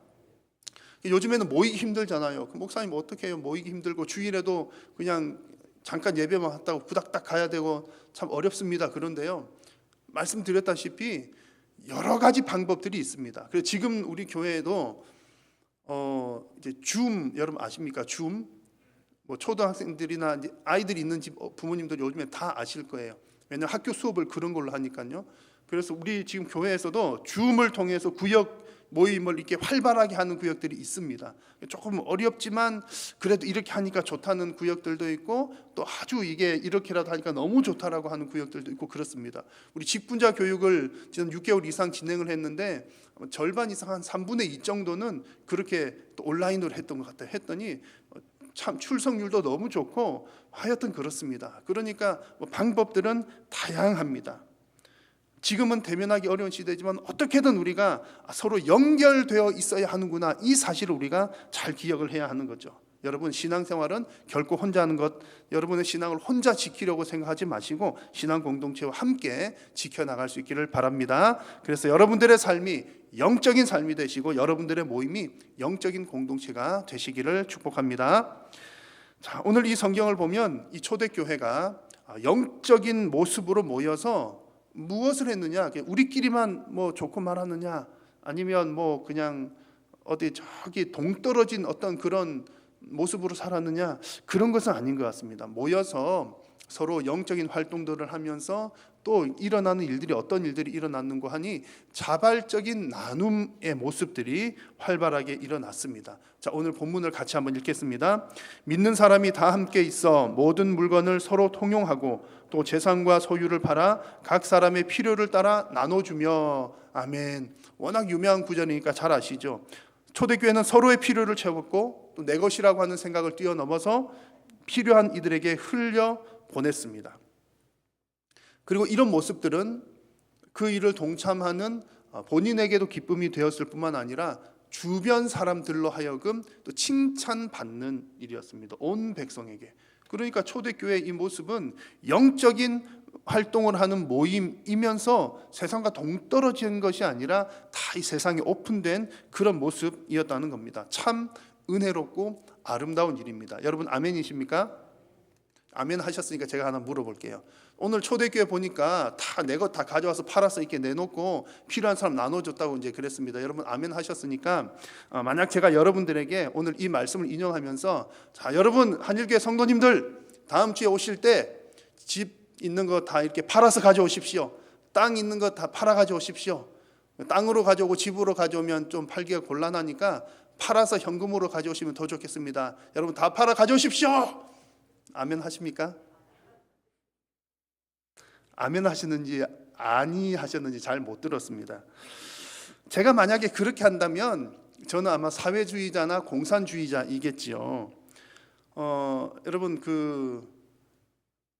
요즘에는 모이기 힘들잖아요. 목사님 어떻게 해요? 모이기 힘들고 주일에도 그냥 잠깐 예배만 했다고 부닥닥 가야 되고 참 어렵습니다. 그런데요, 말씀드렸다시피 여러 가지 방법들이 있습니다. 그래서 지금 우리 교회에도 이제 줌, 여러분 아십니까? 줌, 초등학생들이나 이제 아이들이 있는 집 부모님들 요즘에 다 아실 거예요. 왜냐하면 학교 수업을 그런 걸로 하니까요. 그래서 우리 지금 교회에서도 줌을 통해서 구역 모임을 이렇게 활발하게 하는 구역들이 있습니다. 조금 어렵지만 그래도 이렇게 하니까 좋다는 구역들도 있고, 또 아주 이게 이렇게라도 하니까 너무 좋다라고 하는 구역들도 있고 그렇습니다. 우리 직분자 교육을 지난 6개월 이상 진행을 했는데 절반 이상, 한 3분의 2 정도는 그렇게 또 온라인으로 했던 것 같아요. 했더니 참 출석률도 너무 좋고 하여튼 그렇습니다. 그러니까 뭐 방법들은 다양합니다. 지금은 대면하기 어려운 시대지만 어떻게든 우리가 서로 연결되어 있어야 하는구나, 이 사실을 우리가 잘 기억을 해야 하는 거죠. 여러분, 신앙생활은 결코 혼자 하는 것, 여러분의 신앙을 혼자 지키려고 생각하지 마시고 신앙 공동체와 함께 지켜나갈 수 있기를 바랍니다. 그래서 여러분들의 삶이 영적인 삶이 되시고 여러분들의 모임이 영적인 공동체가 되시기를 축복합니다. 자, 오늘 이 성경을 보면 이 초대교회가 영적인 모습으로 모여서 무엇을 했느냐? 우리끼리만 뭐 좋고 말하느냐? 아니면 뭐 그냥 어디 저기 동떨어진 어떤 그런 모습으로 살았느냐? 그런 것은 아닌 것 같습니다. 모여서 서로 영적인 활동들을 하면서 또 일어나는 일들이 어떤 일들이 일어났는고 하니 자발적인 나눔의 모습들이 활발하게 일어났습니다. 자, 오늘 본문을 같이 한번 읽겠습니다. 믿는 사람이 다 함께 있어 모든 물건을 서로 통용하고 또 재산과 소유를 팔아 각 사람의 필요를 따라 나눠주며. 아멘. 워낙 유명한 구절이니까 잘 아시죠? 초대교회는 서로의 필요를 채웠고 또 내 것이라고 하는 생각을 뛰어넘어서 필요한 이들에게 흘려 보냈습니다. 그리고 이런 모습들은 그 일을 동참하는 본인에게도 기쁨이 되었을 뿐만 아니라 주변 사람들로 하여금 또 칭찬받는 일이었습니다. 온 백성에게. 그러니까 초대교회의 이 모습은 영적인 활동을 하는 모임이면서 세상과 동떨어진 것이 아니라 다 이 세상에 오픈된 그런 모습이었다는 겁니다. 참 은혜롭고 아름다운 일입니다. 여러분 아멘이십니까? 아멘 하셨으니까 제가 하나 물어볼게요. 오늘 초대교회 보니까 다 내 것 다 가져와서 팔아서 이렇게 내놓고 필요한 사람 나눠줬다고 이제 그랬습니다. 여러분 아멘 하셨으니까 만약 제가 여러분들에게 오늘 이 말씀을 인용하면서 자, 여러분 한일교회 성도님들 다음 주에 오실 때 집 있는 거 다 이렇게 팔아서 가져오십시오. 땅 있는 거 다 팔아 가져오십시오. 땅으로 가져오고 집으로 가져오면 좀 팔기가 곤란하니까 팔아서 현금으로 가져오시면 더 좋겠습니다. 여러분 다 팔아 가져오십시오. 아멘 하십니까? 아멘 하시는지 아니 하셨는지 잘 못 들었습니다. 제가 만약에 그렇게 한다면 저는 아마 사회주의자나 공산주의자이겠지요. 여러분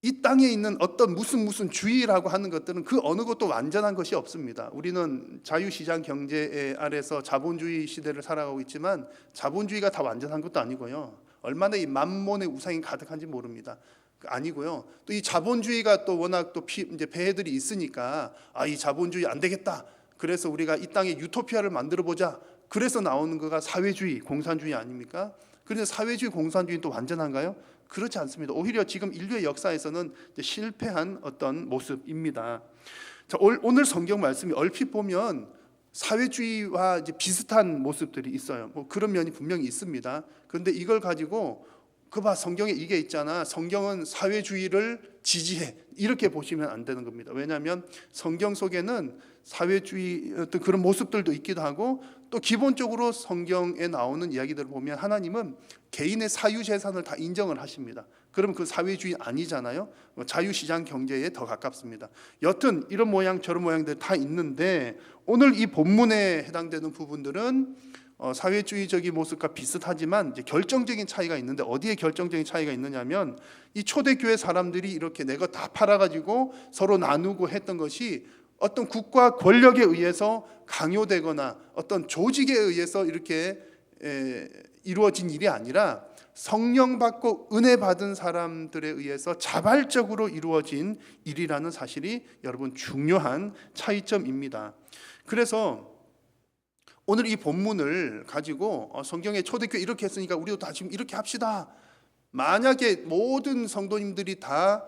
이 땅에 있는 어떤 무슨 주의라고 하는 것들은 그 어느 것도 완전한 것이 없습니다. 우리는 자유시장 경제 아래서 자본주의 시대를 살아가고 있지만 자본주의가 다 완전한 것도 아니고요. 얼마나 이 만몬의 우상이 가득한지 모릅니다. 아니고요. 또 이 자본주의가 또 워낙 또 이제 폐해들이 있으니까 이 자본주의 안 되겠다. 그래서 우리가 이 땅에 유토피아를 만들어 보자. 그래서 나오는 거가 사회주의, 공산주의 아닙니까? 그래서 사회주의, 공산주의는 또 완전한가요? 그렇지 않습니다. 오히려 지금 인류의 역사에서는 실패한 어떤 모습입니다. 자, 오늘 성경 말씀이 얼핏 보면 사회주의와 이제 비슷한 모습들이 있어요. 뭐 그런 면이 분명히 있습니다. 그런데 이걸 가지고 그봐 성경에 이게 있잖아. 성경은 사회주의를 지지해. 이렇게 보시면 안 되는 겁니다. 왜냐하면 성경 속에는 사회주의 어떤 그런 모습들도 있기도 하고 또 기본적으로 성경에 나오는 이야기들을 보면 하나님은 개인의 사유재산을 다 인정을 하십니다. 그럼 그 사회주의 아니잖아요. 자유시장 경제에 더 가깝습니다. 여튼 이런 모양 저런 모양들 다 있는데 오늘 이 본문에 해당되는 부분들은 사회주의적인 모습과 비슷하지만 이제 결정적인 차이가 있는데 어디에 결정적인 차이가 있느냐면 이 초대교회 사람들이 이렇게 내 것 다 팔아가지고 서로 나누고 했던 것이 어떤 국가 권력에 의해서 강요되거나 어떤 조직에 의해서 이렇게 이루어진 일이 아니라 성령 받고 은혜 받은 사람들에 의해서 자발적으로 이루어진 일이라는 사실이 여러분 중요한 차이점입니다. 그래서 오늘 이 본문을 가지고 성경의 초대교회 이렇게 했으니까 우리도 다 지금 이렇게 합시다. 만약에 모든 성도님들이 다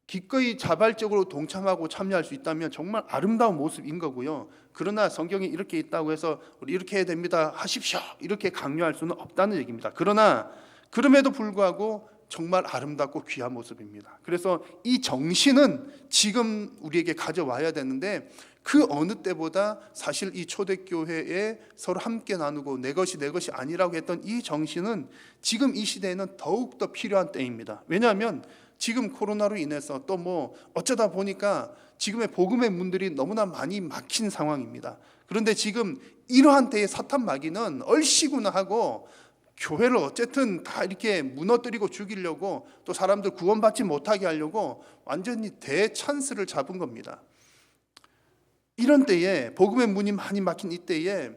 기꺼이 자발적으로 동참하고 참여할 수 있다면 정말 아름다운 모습인 거고요. 그러나 성경에 이렇게 있다고 해서 우리 이렇게 해야 됩니다. 하십시오. 이렇게 강요할 수는 없다는 얘기입니다. 그러나 그럼에도 불구하고 정말 아름답고 귀한 모습입니다. 그래서 이 정신은 지금 우리에게 가져와야 되는데 그 어느 때보다 사실 이 초대교회에 서로 함께 나누고 내 것이 아니라고 했던 이 정신은 지금 이 시대에는 더욱더 필요한 때입니다. 왜냐하면 지금 코로나로 인해서 또 뭐 어쩌다 보니까 지금의 복음의 문들이 너무나 많이 막힌 상황입니다. 그런데 지금 이러한 때의 사탄 마귀는 얼씨구나 하고 교회를 어쨌든 다 이렇게 무너뜨리고 죽이려고, 또 사람들 구원받지 못하게 하려고 완전히 대찬스를 잡은 겁니다. 이런 때에, 복음의 문이 많이 막힌 이때에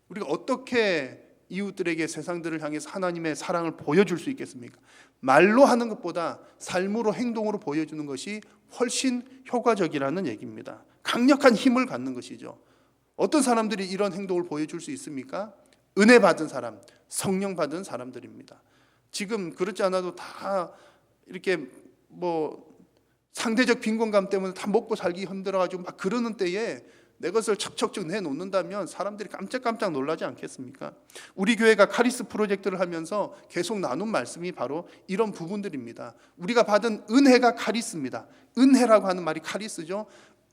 우리가 어떻게 이웃들에게, 세상들을 향해서 하나님의 사랑을 보여줄 수 있겠습니까? 말로 하는 것보다 삶으로, 행동으로 보여주는 것이 훨씬 효과적이라는 얘기입니다. 강력한 힘을 갖는 것이죠. 어떤 사람들이 이런 행동을 보여줄 수 있습니까? 은혜 받은 사람, 성령 받은 사람들입니다. 지금 그렇지 않아도 다 이렇게 상대적 빈곤감 때문에 다 먹고 살기 힘들어가지고 막 그러는 때에 내 것을 척척척 내놓는다면 사람들이 깜짝깜짝 놀라지 않겠습니까? 우리 교회가 카리스 프로젝트를 하면서 계속 나눈 말씀이 바로 이런 부분들입니다. 우리가 받은 은혜가 카리스입니다. 은혜라고 하는 말이 카리스죠.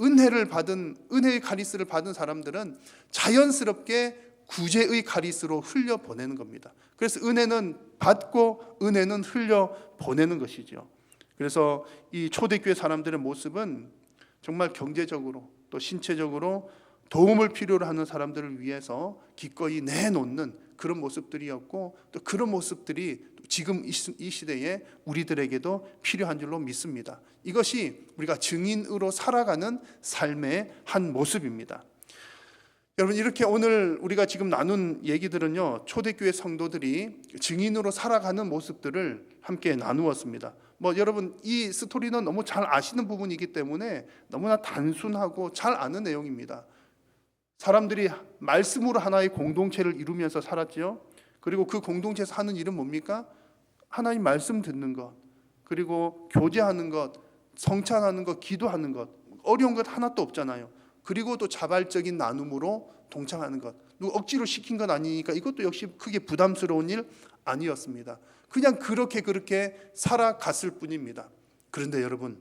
은혜의 카리스를 받은 사람들은 자연스럽게 구제의 카리스로 흘려 보내는 겁니다. 그래서 은혜는 받고 은혜는 흘려 보내는 것이죠. 그래서 이 초대교회 사람들의 모습은 정말 경제적으로 또 신체적으로 도움을 필요로 하는 사람들을 위해서 기꺼이 내놓는 그런 모습들이었고, 또 그런 모습들이 지금 이 시대에 우리들에게도 필요한 줄로 믿습니다. 이것이 우리가 증인으로 살아가는 삶의 한 모습입니다. 여러분, 이렇게 오늘 우리가 지금 나눈 얘기들은요, 초대교회 성도들이 증인으로 살아가는 모습들을 함께 나누었습니다. 여러분, 이 스토리는 너무 잘 아시는 부분이기 때문에 너무나 단순하고 잘 아는 내용입니다. 사람들이 말씀으로 하나의 공동체를 이루면서 살았지요. 그리고 그 공동체에서 하는 일은 뭡니까? 하나님 말씀 듣는 것, 그리고 교제하는 것, 성찬하는 것, 기도하는 것. 어려운 것 하나도 없잖아요. 그리고 또 자발적인 나눔으로 동참하는 것. 누구 억지로 시킨 건 아니니까 이것도 역시 크게 부담스러운 일 아니었습니다. 그냥 그렇게 살아갔을 뿐입니다. 그런데 여러분,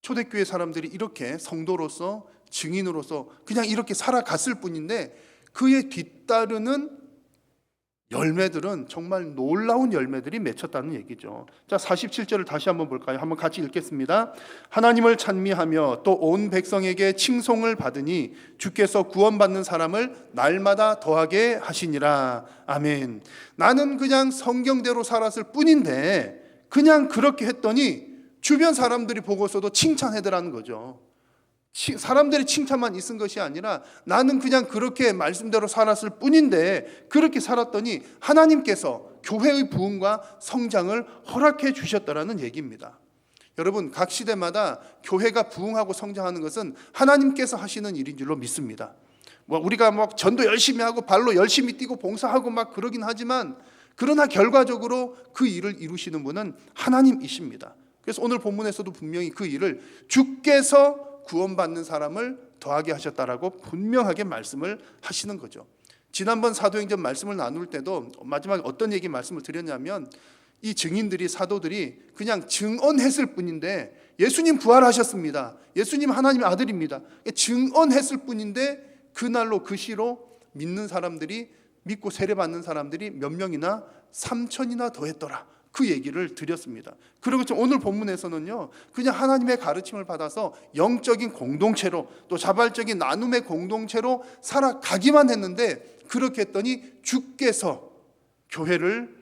초대교회 사람들이 이렇게 성도로서, 증인으로서 그냥 이렇게 살아갔을 뿐인데, 그에 뒤따르는 열매들은 정말 놀라운 열매들이 맺혔다는 얘기죠. 자, 47절을 다시 한번 볼까요? 한번 같이 읽겠습니다. 하나님을 찬미하며 또 온 백성에게 칭송을 받으니 주께서 구원받는 사람을 날마다 더하게 하시니라. 아멘. 나는 그냥 성경대로 살았을 뿐인데 그냥 그렇게 했더니 주변 사람들이 보고서도 칭찬해더라는 거죠. 사람들의 칭찬만 있은 것이 아니라 나는 그냥 그렇게 말씀대로 살았을 뿐인데 그렇게 살았더니 하나님께서 교회의 부흥과 성장을 허락해 주셨다라는 얘기입니다. 여러분, 각 시대마다 교회가 부흥하고 성장하는 것은 하나님께서 하시는 일인 줄로 믿습니다. 우리가 전도 열심히 하고 발로 열심히 뛰고 봉사하고 막 그러긴 하지만, 그러나 결과적으로 그 일을 이루시는 분은 하나님이십니다. 그래서 오늘 본문에서도 분명히 그 일을 주께서 구원받는 사람을 더하게 하셨다라고 분명하게 말씀을 하시는 거죠. 지난번 사도행전 말씀을 나눌 때도 마지막에 어떤 얘기 말씀을 드렸냐면, 이 증인들이, 사도들이 그냥 증언했을 뿐인데 예수님 부활하셨습니다, 예수님 하나님의 아들입니다, 증언했을 뿐인데 그날로 그 시로 믿는 사람들이, 믿고 세례받는 사람들이 몇 명이나 3,000이나 더했더라, 그 얘기를 드렸습니다. 그리고 오늘 본문에서는요, 그냥 하나님의 가르침을 받아서 영적인 공동체로, 또 자발적인 나눔의 공동체로 살아가기만 했는데, 그렇게 했더니 주께서 교회를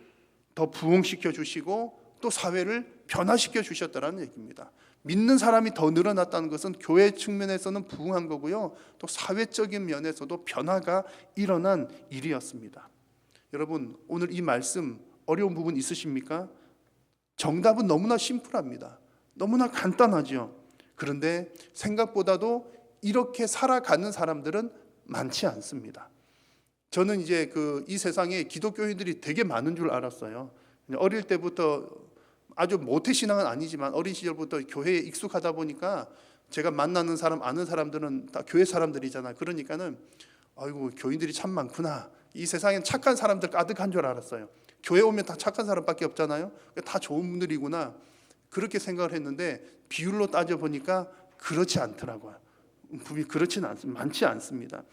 더 부흥시켜 주시고 또 사회를 변화시켜 주셨다는 얘기입니다. 믿는 사람이 더 늘어났다는 것은 교회 측면에서는 부흥한 거고요, 또 사회적인 면에서도 변화가 일어난 일이었습니다. 여러분, 오늘 이 말씀 어려운 부분 있으십니까? 정답은 너무나 심플합니다. 너무나 간단하죠. 그런데 생각보다도 이렇게 살아가는 사람들은 많지 않습니다. 저는 이제 이 세상에 기독교인들이 되게 많은 줄 알았어요. 어릴 때부터, 아주 모태신앙은 아니지만 어린 시절부터 교회에 익숙하다 보니까 제가 만나는 사람, 아는 사람들은 다 교회 사람들이잖아요. 그러니까는 아이고, 교인들이 참 많구나, 이 세상엔 착한 사람들 가득한 줄 알았어요. 교회 오면 다 착한 사람밖에 없잖아요. 다 좋은 분들이구나, 그렇게 생각을 했는데 비율로 따져보니까 그렇지 않더라고요. 그렇지는 많지 않습니다.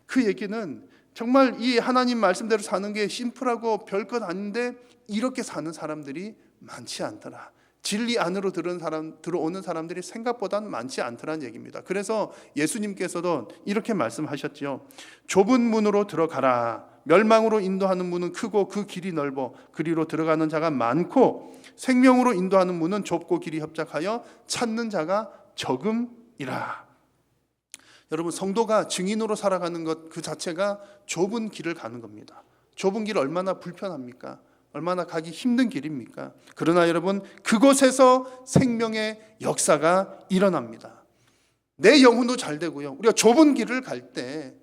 그 얘기는 정말 이 하나님 말씀대로 사는 게 심플하고 별것 아닌데 이렇게 사는 사람들이 많지 않더라. 진리 안으로 들어오는 사람들이 생각보다는 많지 않더라는 얘기입니다. 그래서 예수님께서도 이렇게 말씀하셨죠. 좁은 문으로 들어가라. 멸망으로 인도하는 문은 크고 그 길이 넓어 그리로 들어가는 자가 많고 생명으로 인도하는 문은 좁고 길이 협착하여 찾는 자가 적음이라. 여러분, 성도가 증인으로 살아가는 것 그 자체가 좁은 길을 가는 겁니다. 좁은 길 얼마나 불편합니까? 얼마나 가기 힘든 길입니까? 그러나 여러분, 그곳에서 생명의 역사가 일어납니다. 내 영혼도 잘 되고요. 우리가 좁은 길을 갈 때,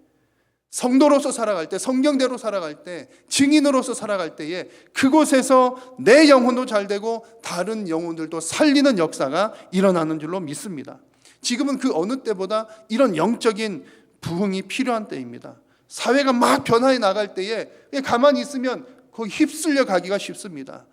성도로서 살아갈 때, 성경대로 살아갈 때, 증인으로서 살아갈 때에 그곳에서 내 영혼도 잘 되고 다른 영혼들도 살리는 역사가 일어나는 줄로 믿습니다. 지금은 그 어느 때보다 이런 영적인 부흥이 필요한 때입니다. 사회가 막 변화해 나갈 때에 그냥 가만히 있으면 거기 휩쓸려 가기가 쉽습니다.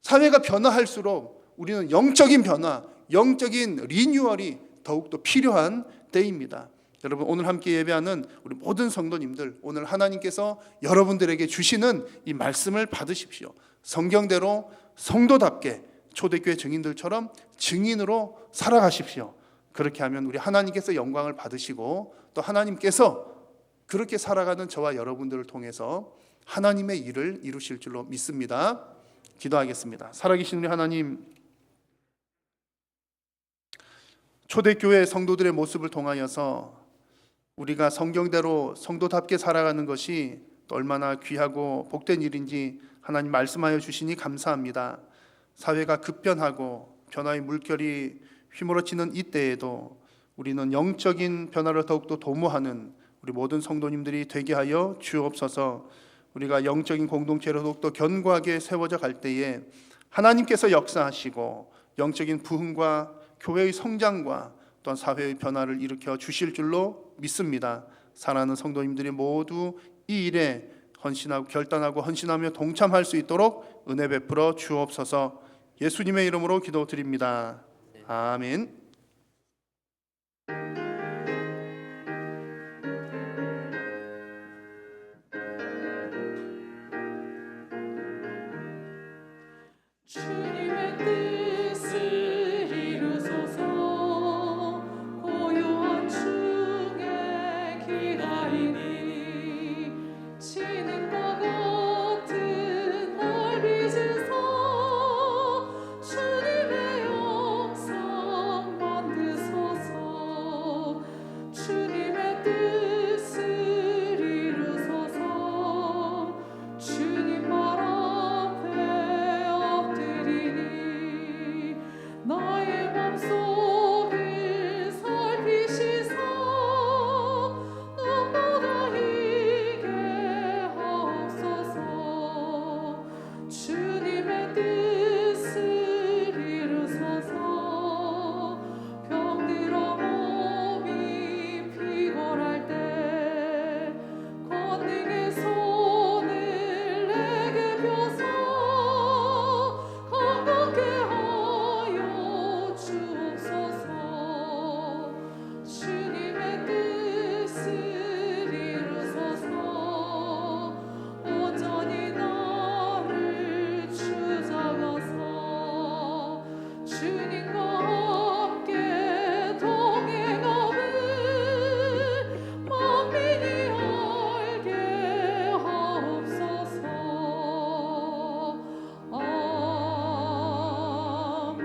사회가 변화할수록 우리는 영적인 변화, 영적인 리뉴얼이 더욱더 필요한 때입니다. 여러분, 오늘 함께 예배하는 우리 모든 성도님들, 오늘 하나님께서 여러분들에게 주시는 이 말씀을 받으십시오. 성경대로 성도답게 초대교회 증인들처럼 증인으로 살아가십시오. 그렇게 하면 우리 하나님께서 영광을 받으시고 또 하나님께서 그렇게 살아가는 저와 여러분들을 통해서 하나님의 일을 이루실 줄로 믿습니다. 기도하겠습니다. 살아계신 우리 하나님, 초대교회 성도들의 모습을 통하여서 우리가 성경대로 성도답게 살아가는 것이 또 얼마나 귀하고 복된 일인지 하나님 말씀하여 주시니 감사합니다. 사회가 급변하고 변화의 물결이 휘몰아치는 이때에도 우리는 영적인 변화를 더욱더 도모하는 우리 모든 성도님들이 되게 하여 주옵소서. 우리가 영적인 공동체로 더욱더 견고하게 세워져 갈 때에 하나님께서 역사하시고 영적인 부흥과 교회의 성장과 또한 사회의 변화를 일으켜 주실 줄로 믿습니다. 사랑하는 성도님들이 모두 이 일에 헌신하고 결단하고 헌신하며 동참할 수 있도록 은혜 베풀어 주옵소서. 예수님의 이름으로 기도드립니다. 아멘. 주님의 뜻을 이루소서. 고요한 중에 기가이니 지능과 같은 날 빚으사 주님의 영상 만드소서. 주님의 뜻을 이루소서. 주님 말 앞에 엎드리니 나의 맘속을 살피시사 눈보다 이게 하옵소서. 주님의 뜻을 이루소서. 병들어 몸이 피곤할 때 권능의 손을 내게 펴서 건강케 하여 주옵소서. 주님의 뜻을 이루소서. 온전히 나를 주장하사 주님과 함께 동행함을 만민이 알게 하옵소서. 아멘.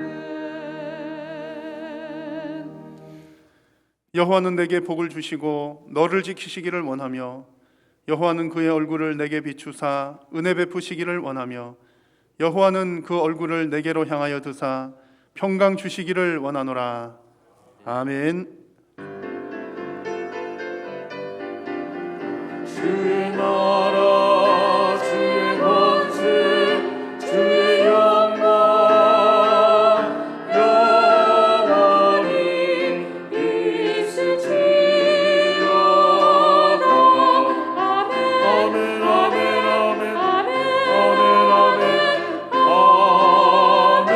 여호와는 내게 복을 주시고 너를 지키시기를 원하며 여호와는 그의 얼굴을 내게 비추사 은혜 베푸시기를 원하며 여호와는 그 얼굴을 내게로 향하여 드사 평강 주시기를 원하노라. 아멘. 주의 나라 주의 권세 주의 영광 영원히 있을지어다. 아멘 아멘 아멘 아멘 아멘 아멘 아멘.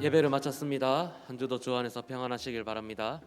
예배를 마쳤습니다. 한 주도 주 안에서 평안하시길 바랍니다.